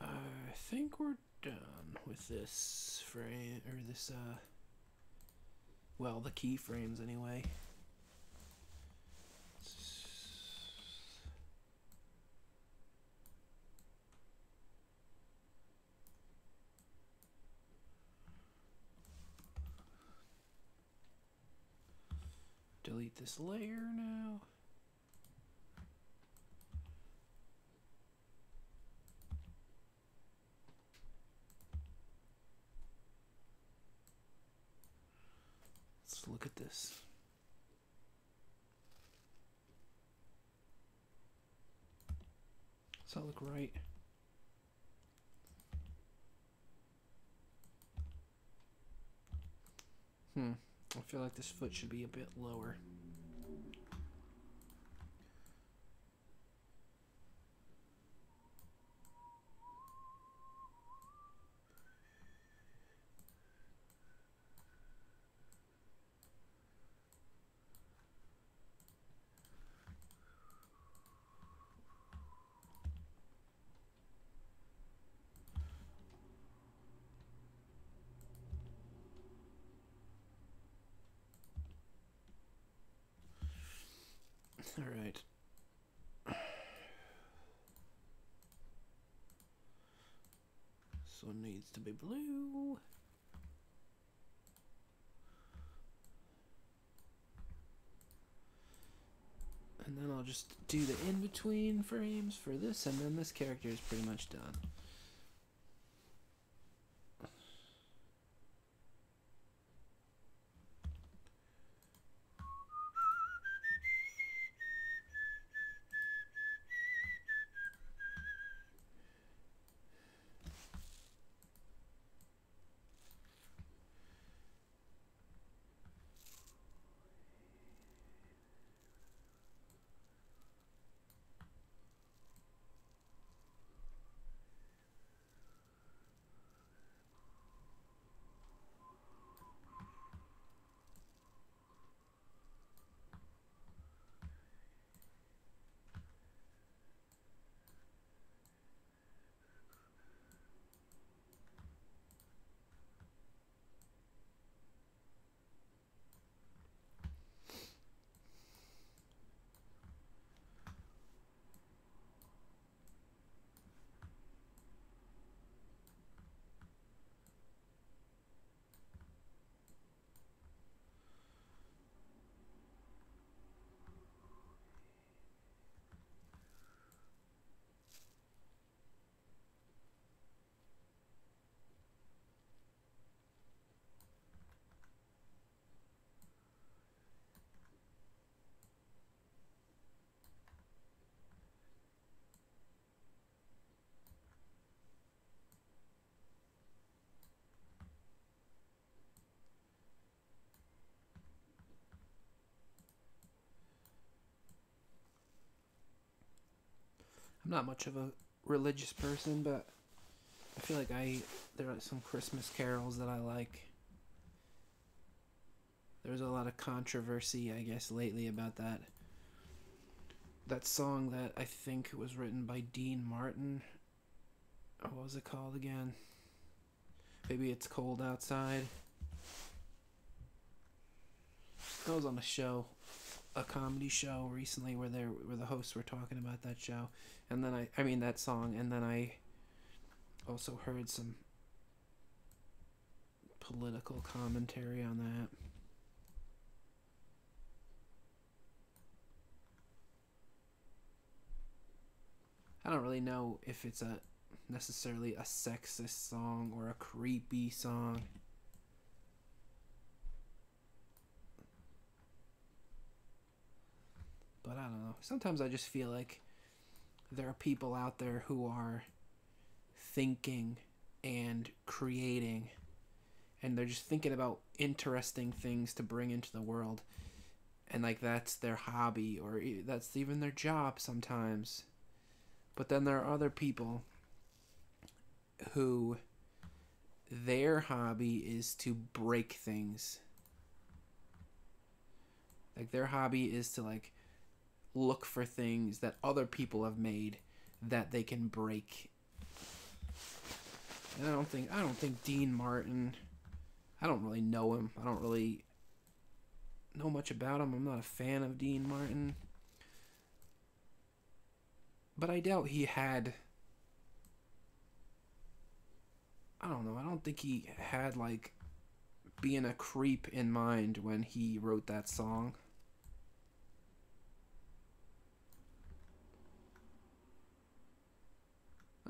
I think we're done with this frame, or this, well, the keyframes anyway. Delete this layer now. Let's look at this. Does that look right? I feel like this foot should be a bit lower. All right. This one needs to be blue. And then I'll just do the in-between frames for this, and then this character is pretty much done. I'm not much of a religious person, but I feel like there are some Christmas carols that I like. There's a lot of controversy, I guess, lately about that song that I think was written by Dean Martin. What was it called again? Maybe It's Cold Outside. I was on a show, a comedy show recently where the hosts were talking about that show, and then I mean that song, and then I also heard some political commentary on that. I don't really know if it's necessarily a sexist song or a creepy song. But I don't know. Sometimes I just feel like there are people out there who are thinking and creating, and they're just thinking about interesting things to bring into the world, and like that's their hobby, or that's even their job sometimes. But then there are other people who their hobby is to break things. Like their hobby is to like look for things that other people have made that they can break. And I don't think Dean Martin, I don't really know him. I don't really know much about him. I'm not a fan of Dean Martin. But I doubt he had, I don't know, I don't think he had like being a creep in mind when he wrote that song.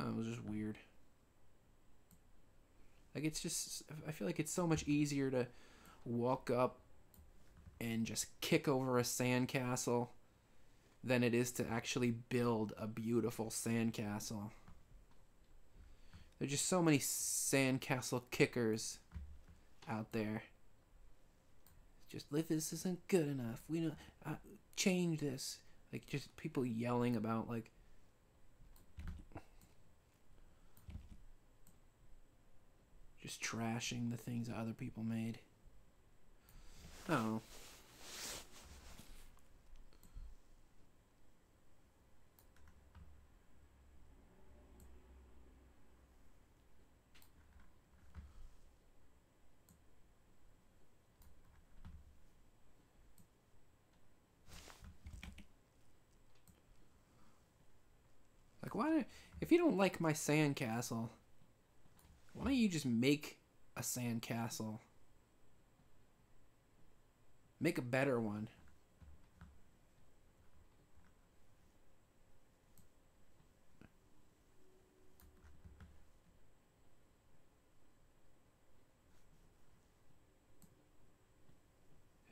Oh, it was just weird. Like it's just, I feel like it's so much easier to walk up and just kick over a sandcastle than it is to actually build a beautiful sandcastle. There's just so many sandcastle kickers out there. Just this isn't good enough. We don't change this. Like just people yelling about like just trashing the things that other people made. I don't know. Like, if you don't like my sandcastle, why don't you just make a sandcastle? Make a better one.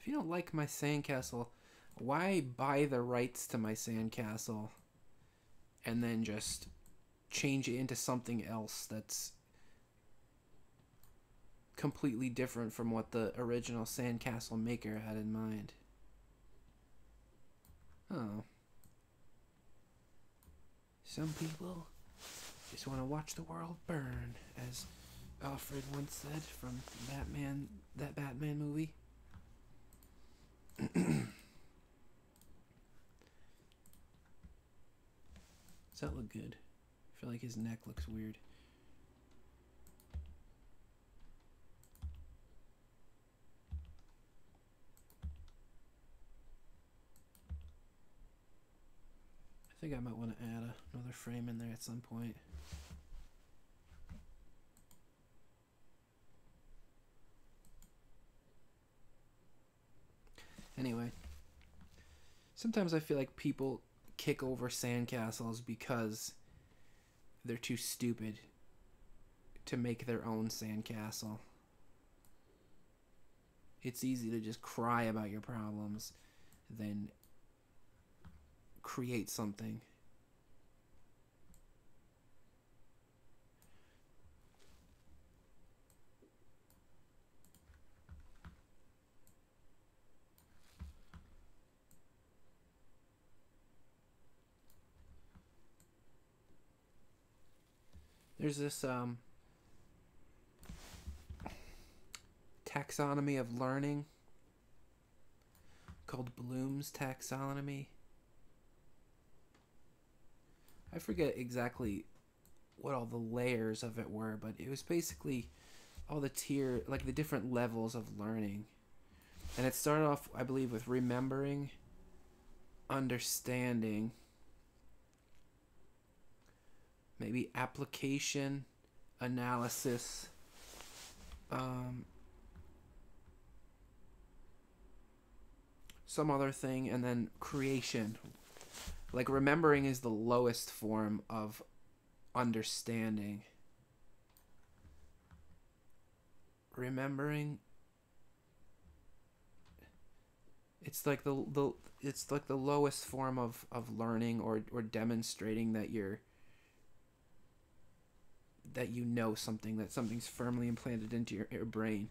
If you don't like my sandcastle, why buy the rights to my sandcastle and then just change it into something else that's completely different from what the original sandcastle maker had in mind? Oh. Some people just want to watch the world burn, as Alfred once said from Batman, that Batman movie. Does that look good? I feel like his neck looks weird. I think I might want to add another frame in there at some point. Anyway, sometimes I feel like people kick over sandcastles because they're too stupid to make their own sandcastle. It's easy to just cry about your problems than create something. There's this taxonomy of learning called Bloom's taxonomy. I forget exactly what all the layers of it were, but it was basically all the like the different levels of learning. And it started off, I believe, with remembering, understanding, maybe application, analysis, some other thing, and then creation. Like, remembering is the lowest form of understanding. Remembering, it's like the lowest form of learning or demonstrating that you know something, that something's firmly implanted into your brain.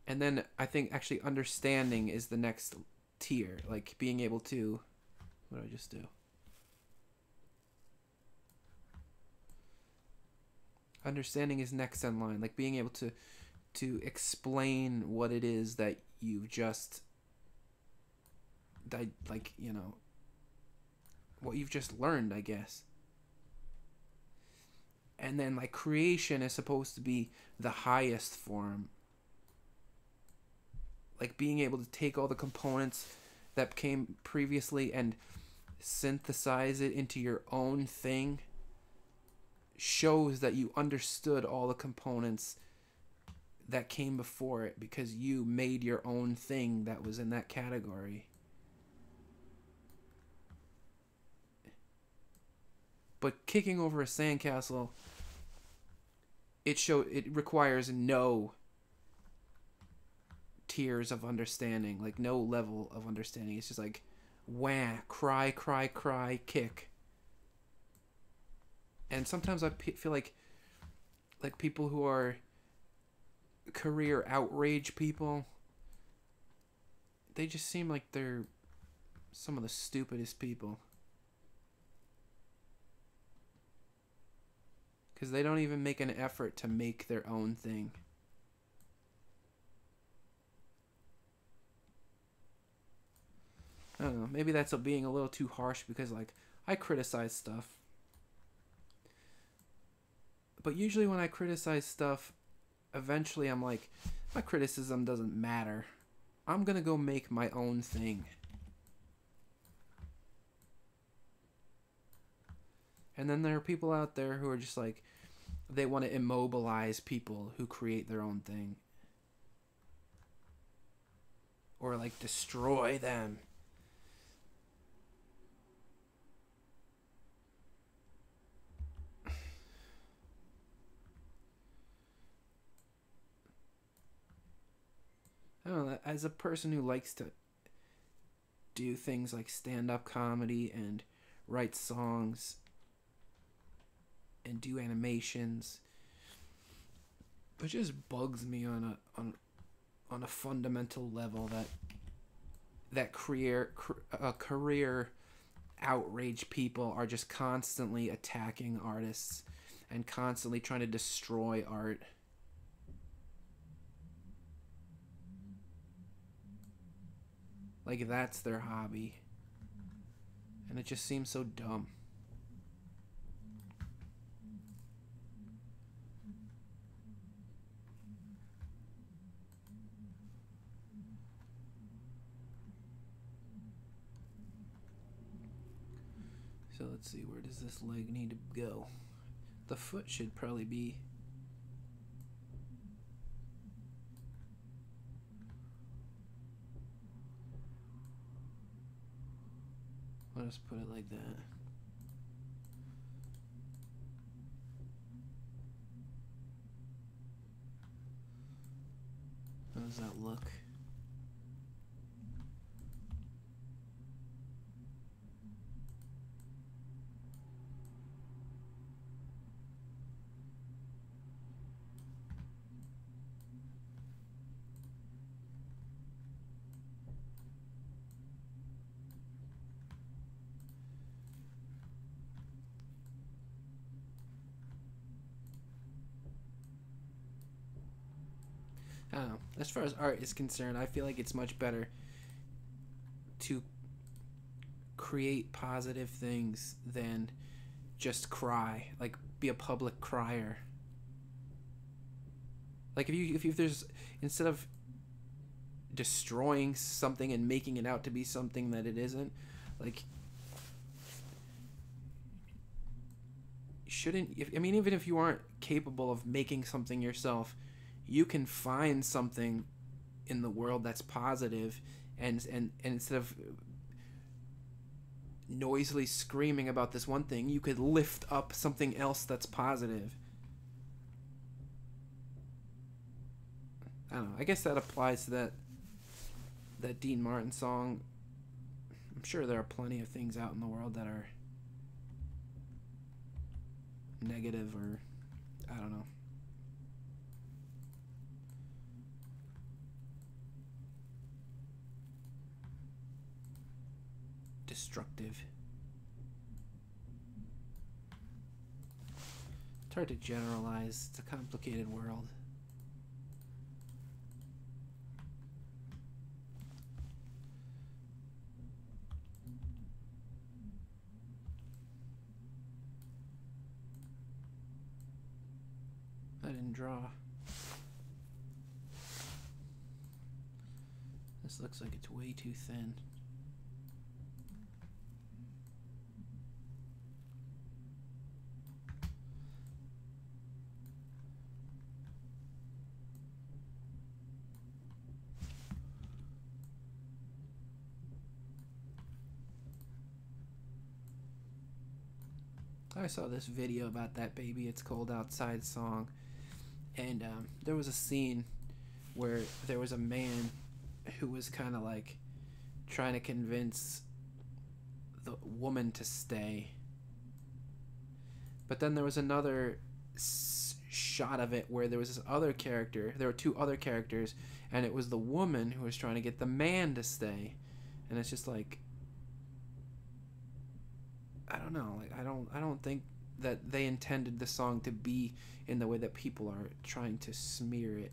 And then I think actually understanding is the next tier, like being able to, what did I just do? Understanding is next in line, like being able to explain what it is that you've just like, you know, what you've just learned, I guess. And then like creation is supposed to be the highest form, like being able to take all the components that came previously and synthesize it into your own thing shows that you understood all the components that came before it because you made your own thing that was in that category. But kicking over a sandcastle, it requires no tiers of understanding, like no level of understanding. It's just like wah, cry, kick. And sometimes I feel like people who are career outrage people, they just seem like they're some of the stupidest people. Because they don't even make an effort to make their own thing. I don't know, maybe that's being a little too harsh because, like, I criticize stuff. But usually when I criticize stuff, eventually I'm like, my criticism doesn't matter. I'm gonna go make my own thing. And then there are people out there who are just like, they want to immobilize people who create their own thing. Or like destroy them. I don't know, as a person who likes to do things like stand-up comedy and write songs and do animations, it just bugs me on a fundamental level that career outrage people are just constantly attacking artists and constantly trying to destroy art. Like that's their hobby. And it just seems so dumb. So let's see, where does this leg need to go? The foot should probably be... I'll just put it like that. How does that look? I don't know. As far as art is concerned, I feel like it's much better to create positive things than just cry. Like, be a public crier. Like, if there's... Instead of destroying something and making it out to be something that it isn't, like... even if you aren't capable of making something yourself, you can find something in the world that's positive, and instead of noisily screaming about this one thing, you could lift up something else that's positive. I don't know. I guess that applies to that Dean Martin song. I'm sure there are plenty of things out in the world that are negative, or I don't know. Destructive. It's hard to generalize. It's a complicated world. I didn't draw. This looks like it's way too thin. I saw this video about that Baby It's Cold Outside song, and there was a scene where there was a man who was kind of like trying to convince the woman to stay, but then there was another shot of it where there was this other character, there were two other characters, and it was the woman who was trying to get the man to stay, and it's just like, I don't know. Like, I don't think that they intended the song to be in the way that people are trying to smear it.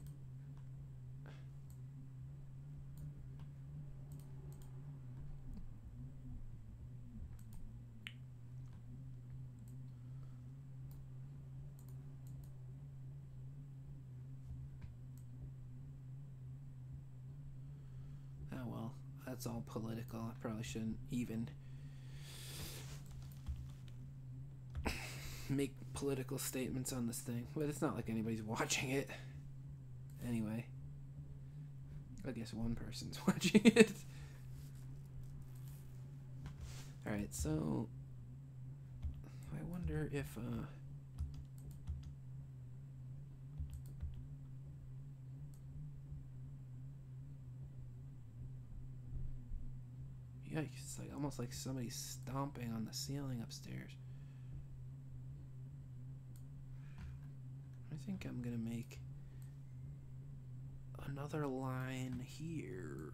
Oh well, that's all political. I probably shouldn't even make political statements on this thing, but it's not like anybody's watching it. Anyway, I guess one person's watching it. Alright, so I wonder if yikes, it's like almost like somebody's stomping on the ceiling upstairs. I think I'm gonna make another line here.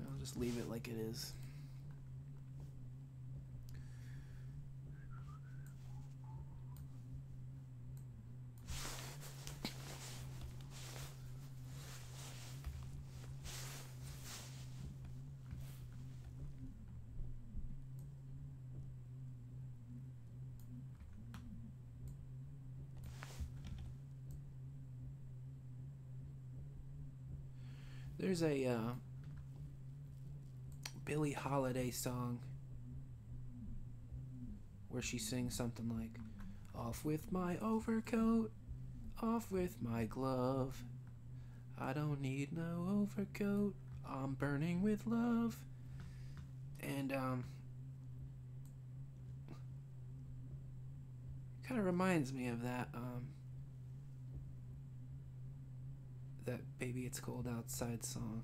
I'll just leave it like it is. There's a Billie Holiday song where she sings something like, "Off with my overcoat, off with my glove. I don't need no overcoat, I'm burning with love." And kind of reminds me of that that "Baby It's Cold Outside" song.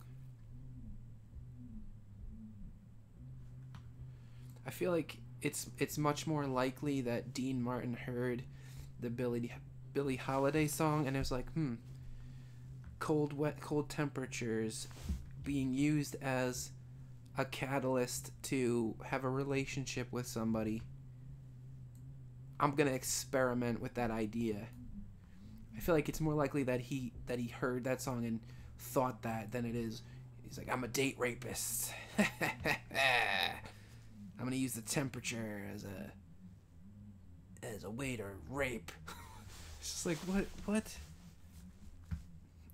I feel like it's much more likely that Dean Martin heard the Billie Holiday song and it was like, cold temperatures being used as a catalyst to have a relationship with somebody. I'm gonna experiment with that idea. I feel like it's more likely that he heard that song and thought that than it is he's like, "I'm a date rapist." I'm gonna use the temperature as a way to rape. It's just like, what?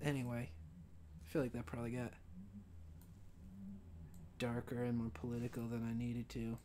Anyway, I feel like that probably got darker and more political than I needed to.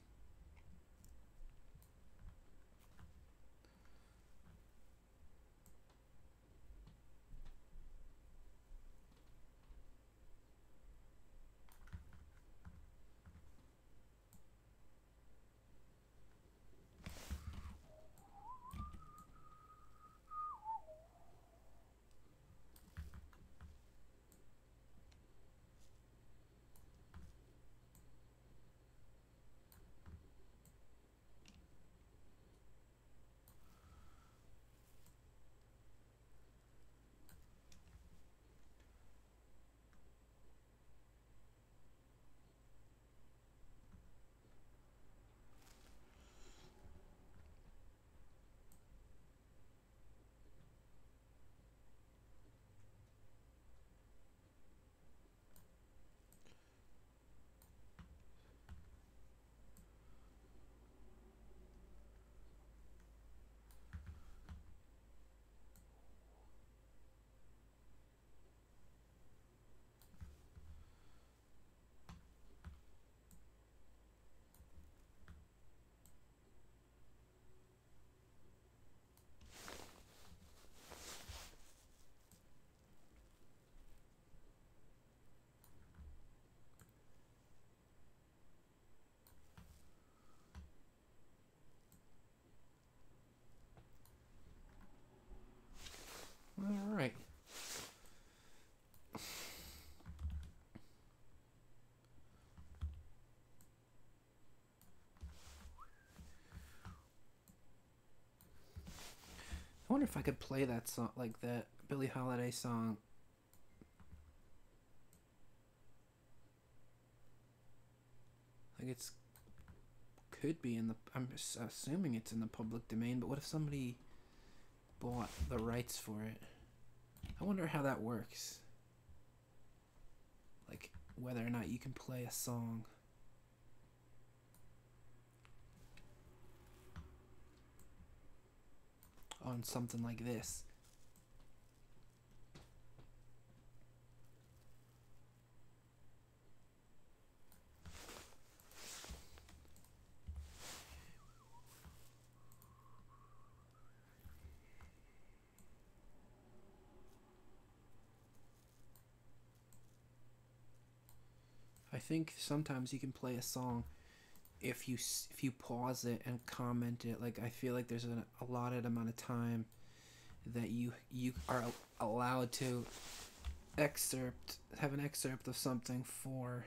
All right. I wonder if I could play that song, like that Billie Holiday song. Like it's could be in the. I'm assuming it's in the public domain, but what if somebody bought the rights for it? I wonder how that works. like whether or not you can play a song on something like this. I think sometimes you can play a song if you pause it and comment it. Like I feel like there's an allotted amount of time that you are allowed to have an excerpt of something for,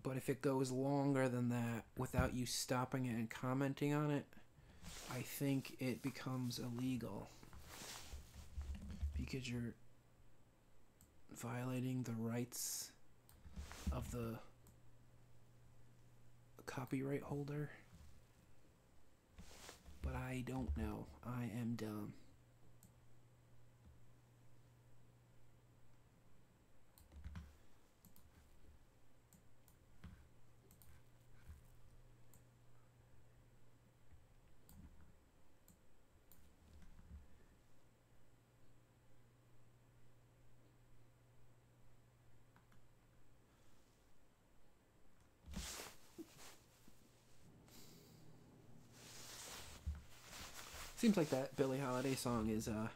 but if it goes longer than that without you stopping it and commenting on it, I think it becomes illegal because you're violating the rights of the copyright holder. But I don't know. I am dumb. Seems like that Billie Holiday song is I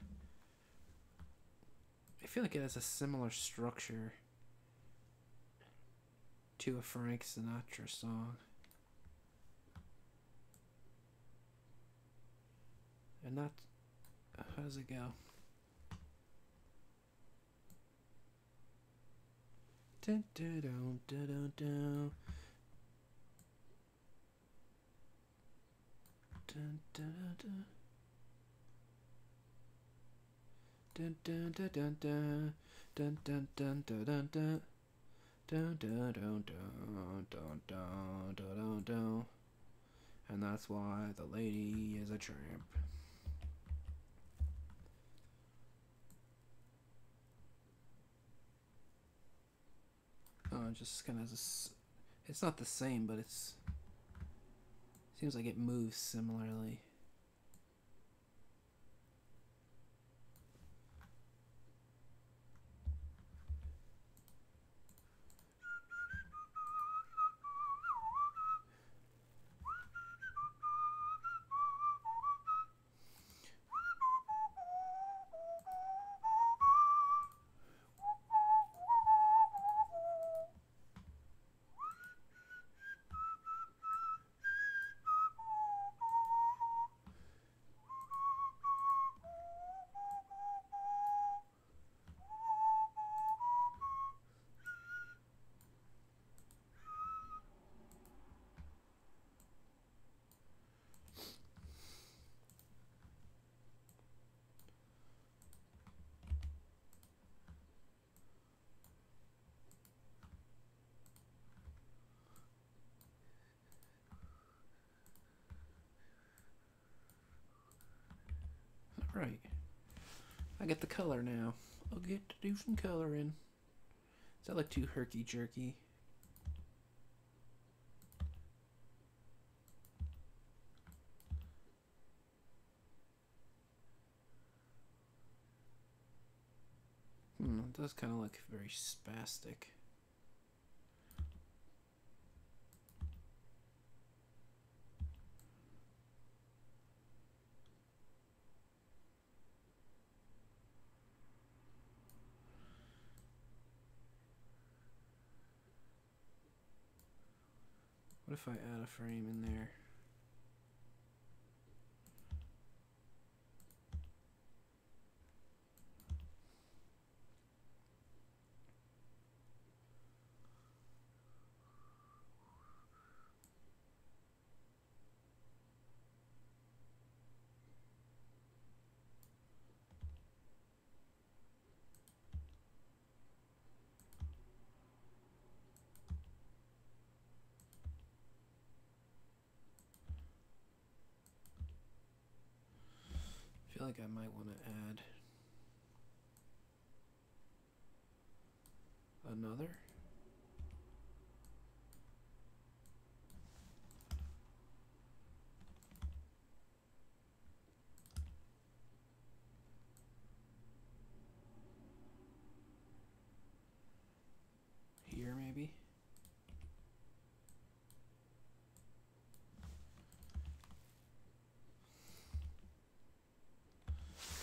feel like it has a similar structure to a Frank Sinatra song. And that, how does it go? Dun, dun, dun, dun, dun, dun. Dun, dun, dun. Dun dun dun dun dun dun dun dun dun dun dun dun dun dun dun dun dun dun. And that's why the lady is a tramp. It just kind of it's not the same, but it's seems like it moves similarly. Right. I get the color now. I'll get to do some coloring. Is that like too herky jerky? It does kind of look very spastic. What if I add a frame in there? I feel like I might want to add Another. Here, maybe.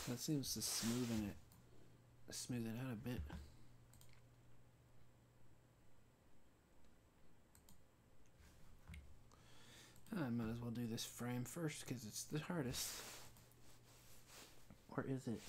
That seems to smooth it out a bit. I might as well do this frame first because it's the hardest. Or is it?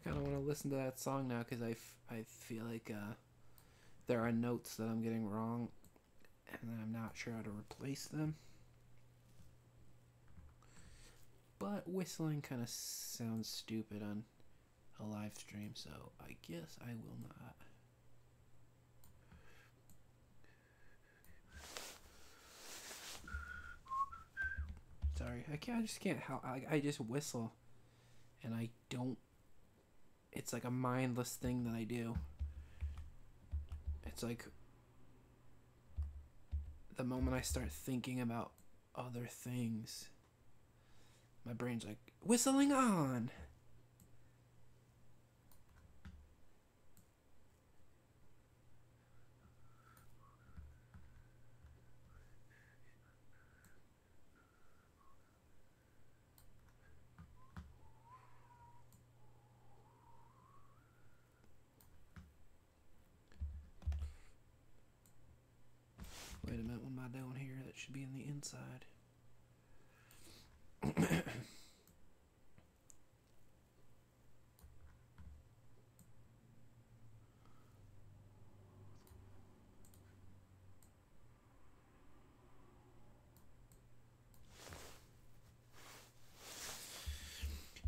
I kind of want to listen to that song now because I feel like there are notes that I'm getting wrong and I'm not sure how to replace them. But whistling kind of sounds stupid on a live stream, so I guess I will not. Sorry, I just can't help. I just whistle, and I don't. It's like a mindless thing that I do. It's like the moment I start thinking about other things, my brain's like, whistling on! Wait a minute, what am I doing here? That should be in the inside.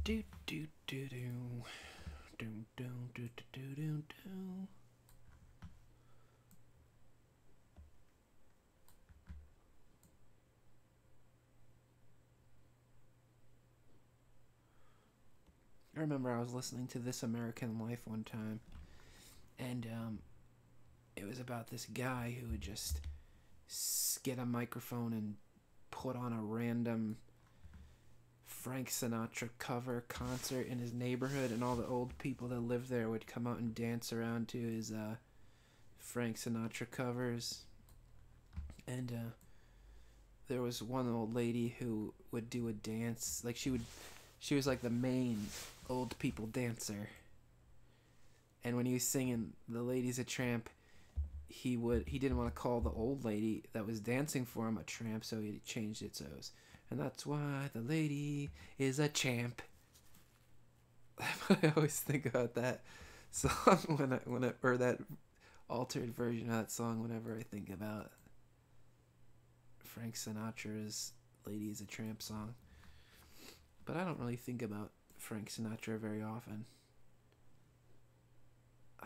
Do do do do do do do do do do. I remember I was listening to This American Life one time, and it was about this guy who would just get a microphone and put on a random Frank Sinatra cover concert in his neighborhood, and all the old people that lived there would come out and dance around to his Frank Sinatra covers. And there was one old lady who would do a dance, like she was like the main old people dancer. And when he was singing "The Lady's a Tramp," he didn't want to call the old lady that was dancing for him a tramp, so he changed it so it was, and that's why the lady is a champ. I always think about that song or that altered version of that song whenever I think about Frank Sinatra's "Lady is a Tramp" song. But I don't really think about Frank Sinatra very often.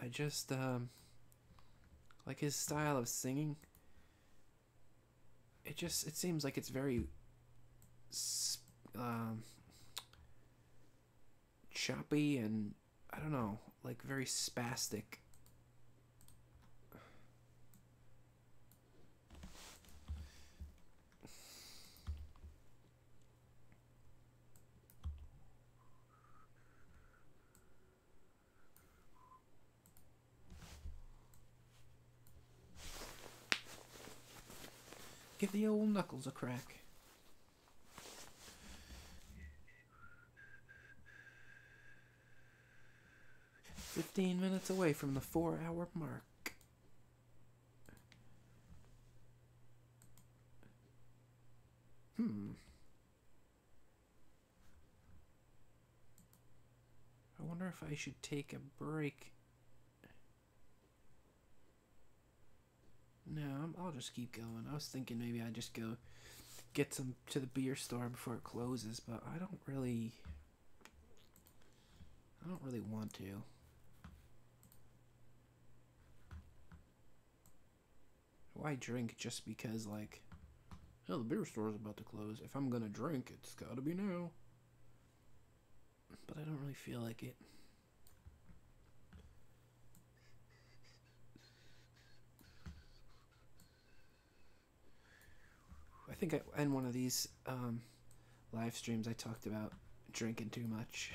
I just like his style of singing. It seems like it's very um, choppy and I don't know, like very spastic. Give the old knuckles a crack. "15 minutes away from the 4-hour mark." I wonder if I should take a break. No, I'll just keep going. I was thinking maybe I'd just go get some to the beer store before it closes, but I don't really want to. Why drink just because, like, oh, the beer store's about to close. If I'm gonna drink, it's gotta be now. But I don't really feel like it. I think in one of these live streams I talked about drinking too much.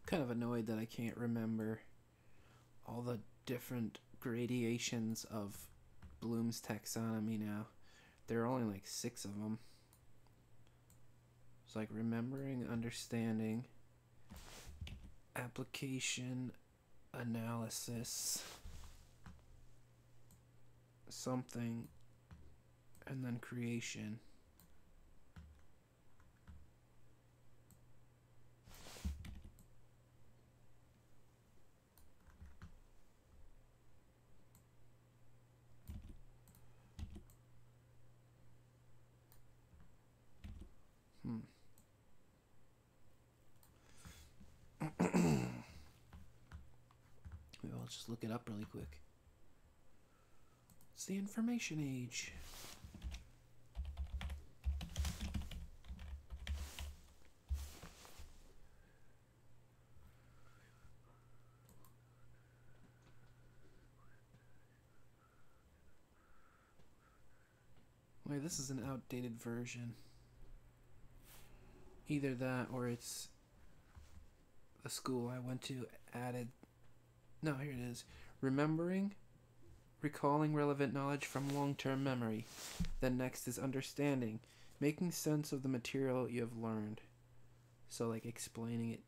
Kind of annoyed that I can't remember all the different gradations of Bloom's taxonomy now. There are only like 6 of them. It's like remembering, understanding, application, analysis, something, and then creation. Maybe I'll just look it up really quick. It's the information age. Wait, this is an outdated version. Either that or it's the school I went to added. No, here it is. Remembering, recalling relevant knowledge from long-term memory. Then next is understanding, making sense of the material you have learned. So like explaining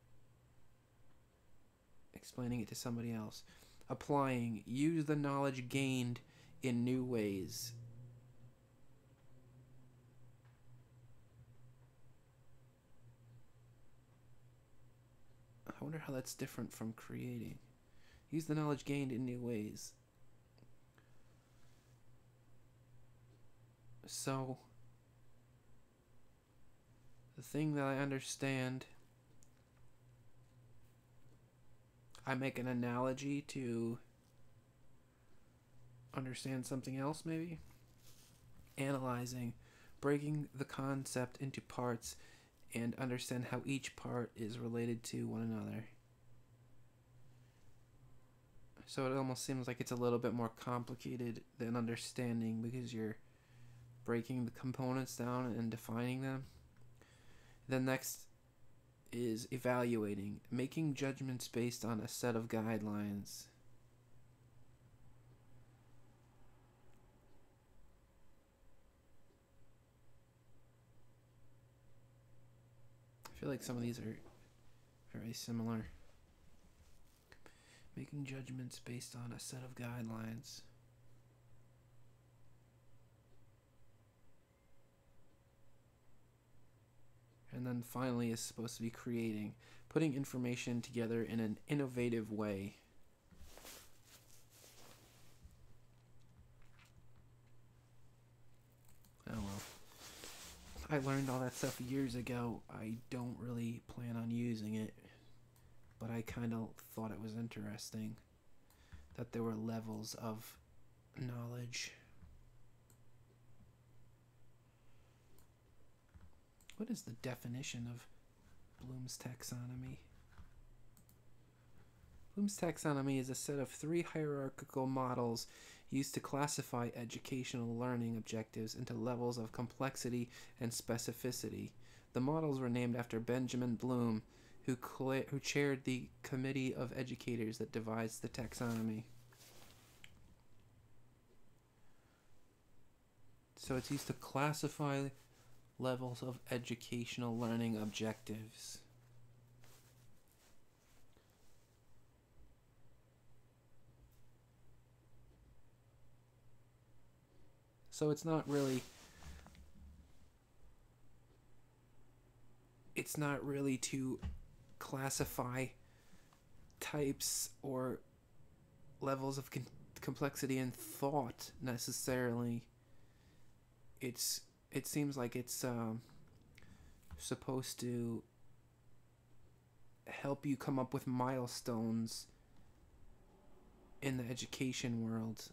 it to somebody else. Applying, use the knowledge gained in new ways. I wonder how that's different from creating. Use the knowledge gained in new ways. So, the thing that I understand, I make an analogy to understand something else, maybe? Analyzing, breaking the concept into parts and understand how each part is related to one another. So it almost seems like it's a little bit more complicated than understanding because you're breaking the components down and defining them. Then next is evaluating, making judgments based on a set of guidelines. I feel like some of these are Very similar. Making judgments based on a set of guidelines. And then finally is supposed to be putting information together in an innovative way. Oh well. I learned all that stuff years ago. I don't really plan on using it, but I kind of thought it was interesting that there were levels of knowledge. What is the definition of Bloom's taxonomy? Bloom's taxonomy is a set of 3 hierarchical models used to classify educational learning objectives into levels of complexity and specificity. The models were named after Benjamin Bloom, who chaired the committee of educators that devised the taxonomy. So it's used to classify levels of educational learning objectives. So it's not really to classify types or levels of complexity and thought necessarily. It seems like it's supposed to help you come up with milestones in the education world.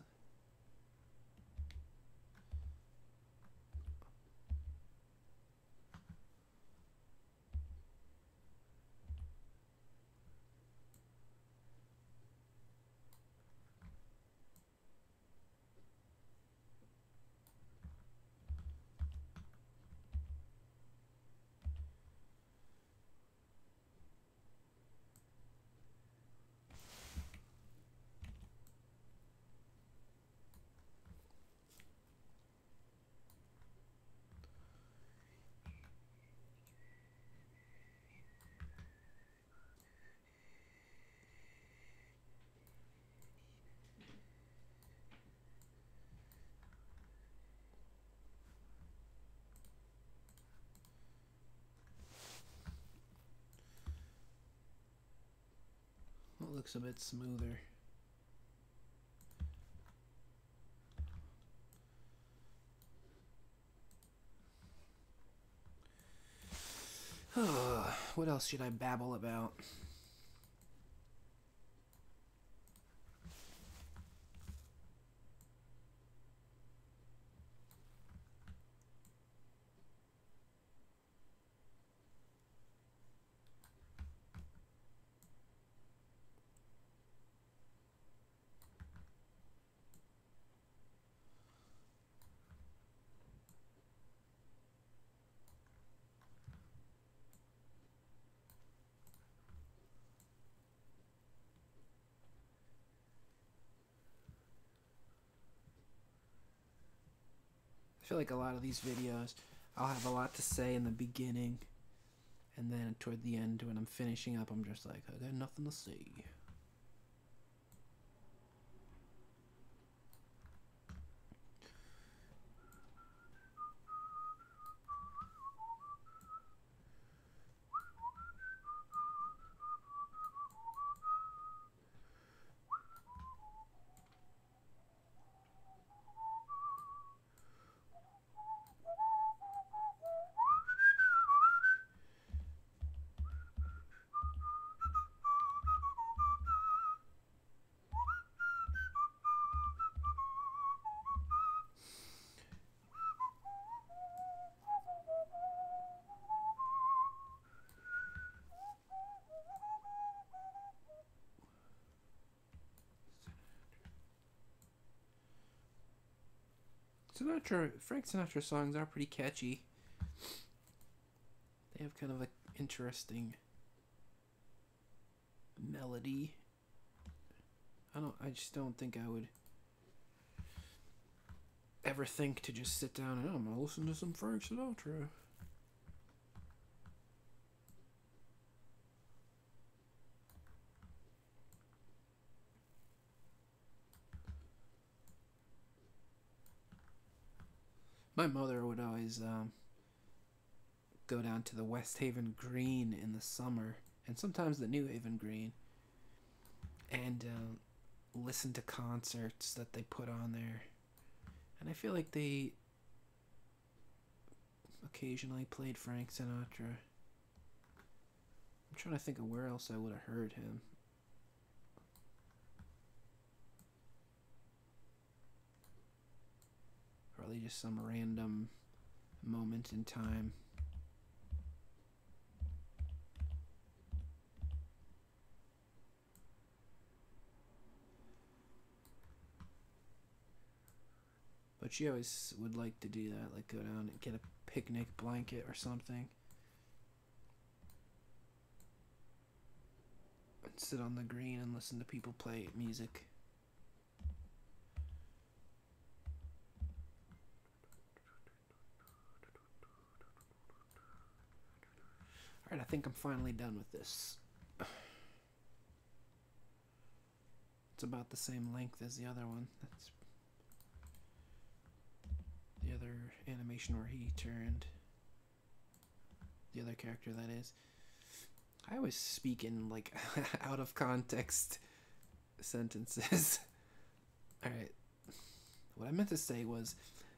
It looks a bit smoother. What else should I babble about? I feel like a lot of these videos, I'll have a lot to say in the beginning, and then toward the end, when I'm finishing up, I'm just like, I got nothing to say. Frank Sinatra songs are pretty catchy. They have kind of an interesting melody. I just don't think I would ever think to just sit down and I'm gonna listen to some Frank Sinatra. My mother would always go down to the West Haven Green in the summer, and sometimes the New Haven Green, and listen to concerts that they put on there. And I feel like they occasionally played Frank Sinatra. I'm trying to think of where else I would have heard him. Probably just some random moment in time. But she always would like to do that, like go down and get a picnic blanket or something and sit on the green and listen to people play music. Alright, I think I'm finally done with this. It's about the same length as the other one. That's the other animation where he turned. The other character, that is. I always speak in, like, out of context sentences. Alright. What I meant to say was,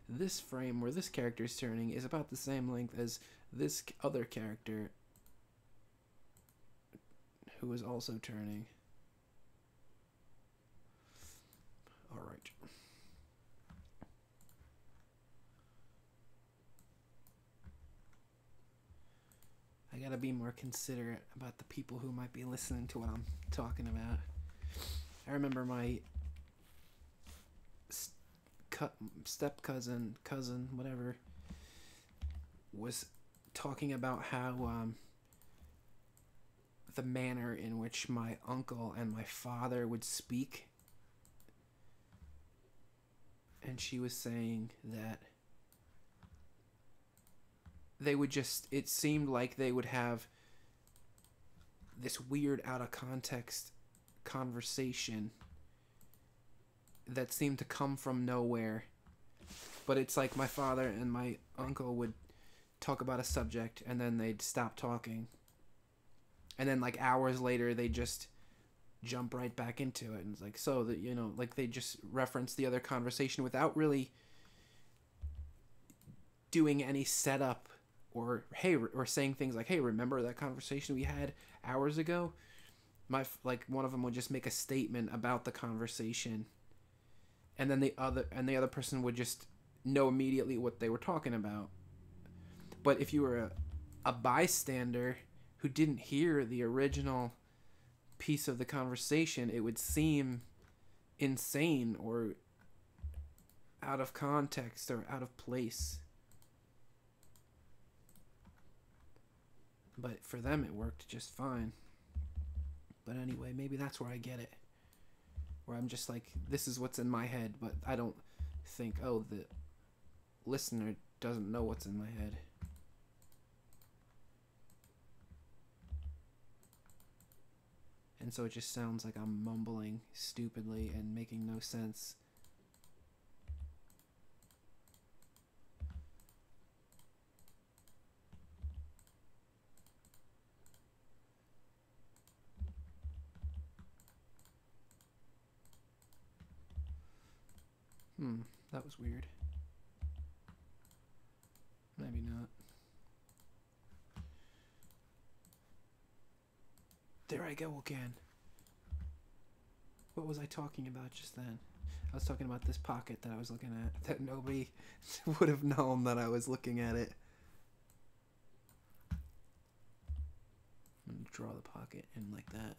this frame where this character is turning is about the same length as this other character who is also turning. Alright. I gotta be more considerate about the people who might be listening to what I'm talking about. I remember my step cousin, whatever, was talking about how the manner in which my uncle and my father would speak. And she was saying that they would just, it seemed like they would have this weird out of context conversation that seemed to come from nowhere. But it's like my father and my uncle would talk about a subject and then they'd stop talking. And then like hours later they'd just jump right back into it. And it's like, so that, you know, like they just reference the other conversation without really doing any setup. Or hey, or saying things like, "Hey, remember that conversation we had hours ago?" One of them would just make a statement about the conversation, and then the other person would just know immediately what they were talking about. But if you were a bystander who didn't hear the original piece of the conversation, it would seem insane or out of context or out of place. But for them, it worked just fine. But anyway, maybe that's where I get it. Where I'm just like, this is what's in my head, but I don't think, oh, the listener doesn't know what's in my head. And so it just sounds like I'm mumbling stupidly and making no sense. That was weird. Maybe not. There I go again. What was I talking about just then? I was talking about this pocket that I was looking at, that nobody would have known that I was looking at it. I'm going to draw the pocket in like that.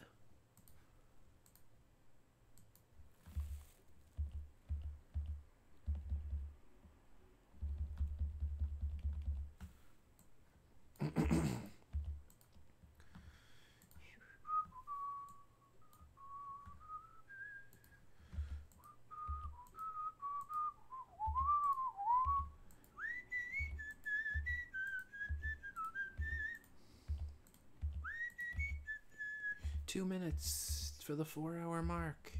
Two minutes for the 4-hour mark.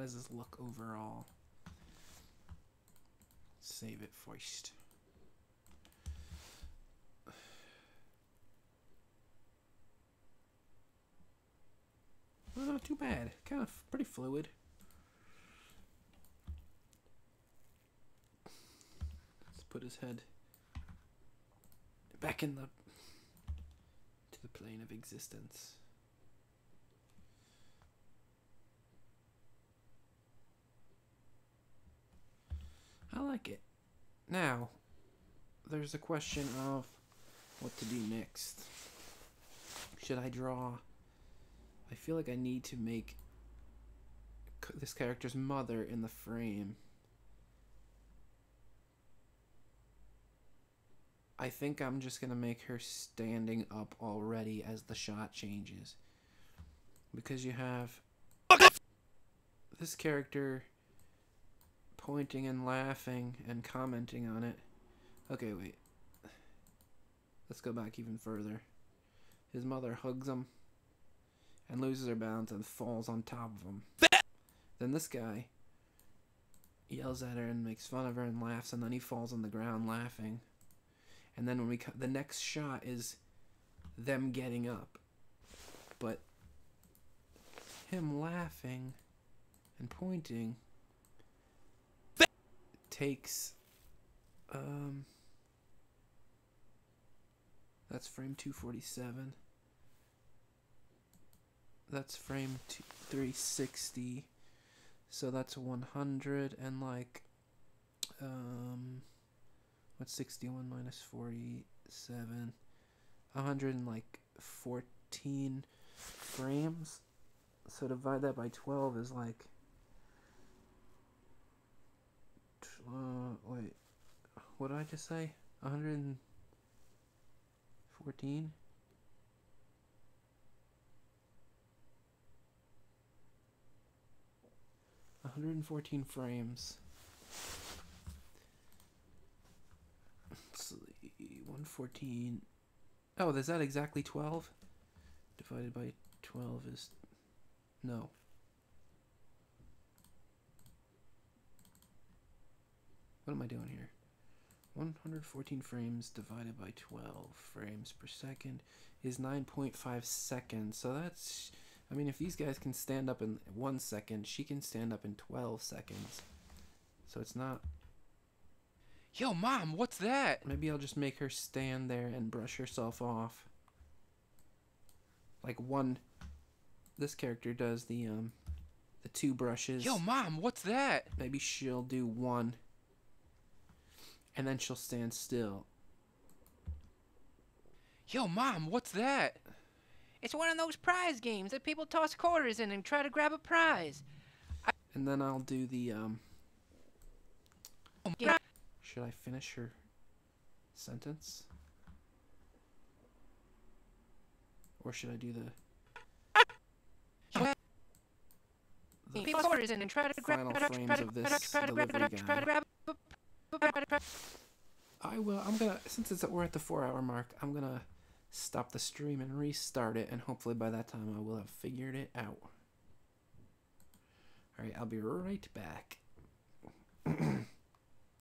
does this look overall? Save it first. Well, not too bad. Kind of pretty fluid. Let's put his head back in the plane of existence. I like it. Now, there's a question of what to do next. Should I draw? I feel like I need to make this character's mother in the frame. I think I'm just going to make her standing up already as the shot changes. Because you have this character pointing and laughing and commenting on it. Okay, wait. Let's go back even further. His mother hugs him and loses her balance and falls on top of him. Then this guy yells at her and makes fun of her and laughs, and then he falls on the ground laughing. And then when the next shot is them getting up. But him laughing and pointing takes that's frame 247. That's frame 360. So that's 100 and like what's 61 minus 47? 114 frames. So divide that by 12 is like wait, what did I just say? 114? $114 frames. Let's see, 114. Oh, is that exactly 12? Divided by 12 is no. What am I doing here? 114 frames divided by 12 frames per second is 9.5 seconds. So that's, I mean, if these guys can stand up in 1 second, she can stand up in 12 seconds. So it's not... Yo, Mom, what's that? Maybe I'll just make her stand there and brush herself off. Like one... This character does the 2 brushes. Yo, Mom, what's that? Maybe she'll do 1. And then she'll stand still. Yo, Mom, what's that? It's one of those prize games that people toss quarters in and try to grab a prize. And then I'll do the, Should I finish her sentence? Or should I do the Quarters in and try to final frames of this delivery guy? I will. I'm gonna, since we're at the 4-hour mark, I'm gonna stop the stream and restart it, and hopefully by that time I will have figured it out. Alright, I'll be right back.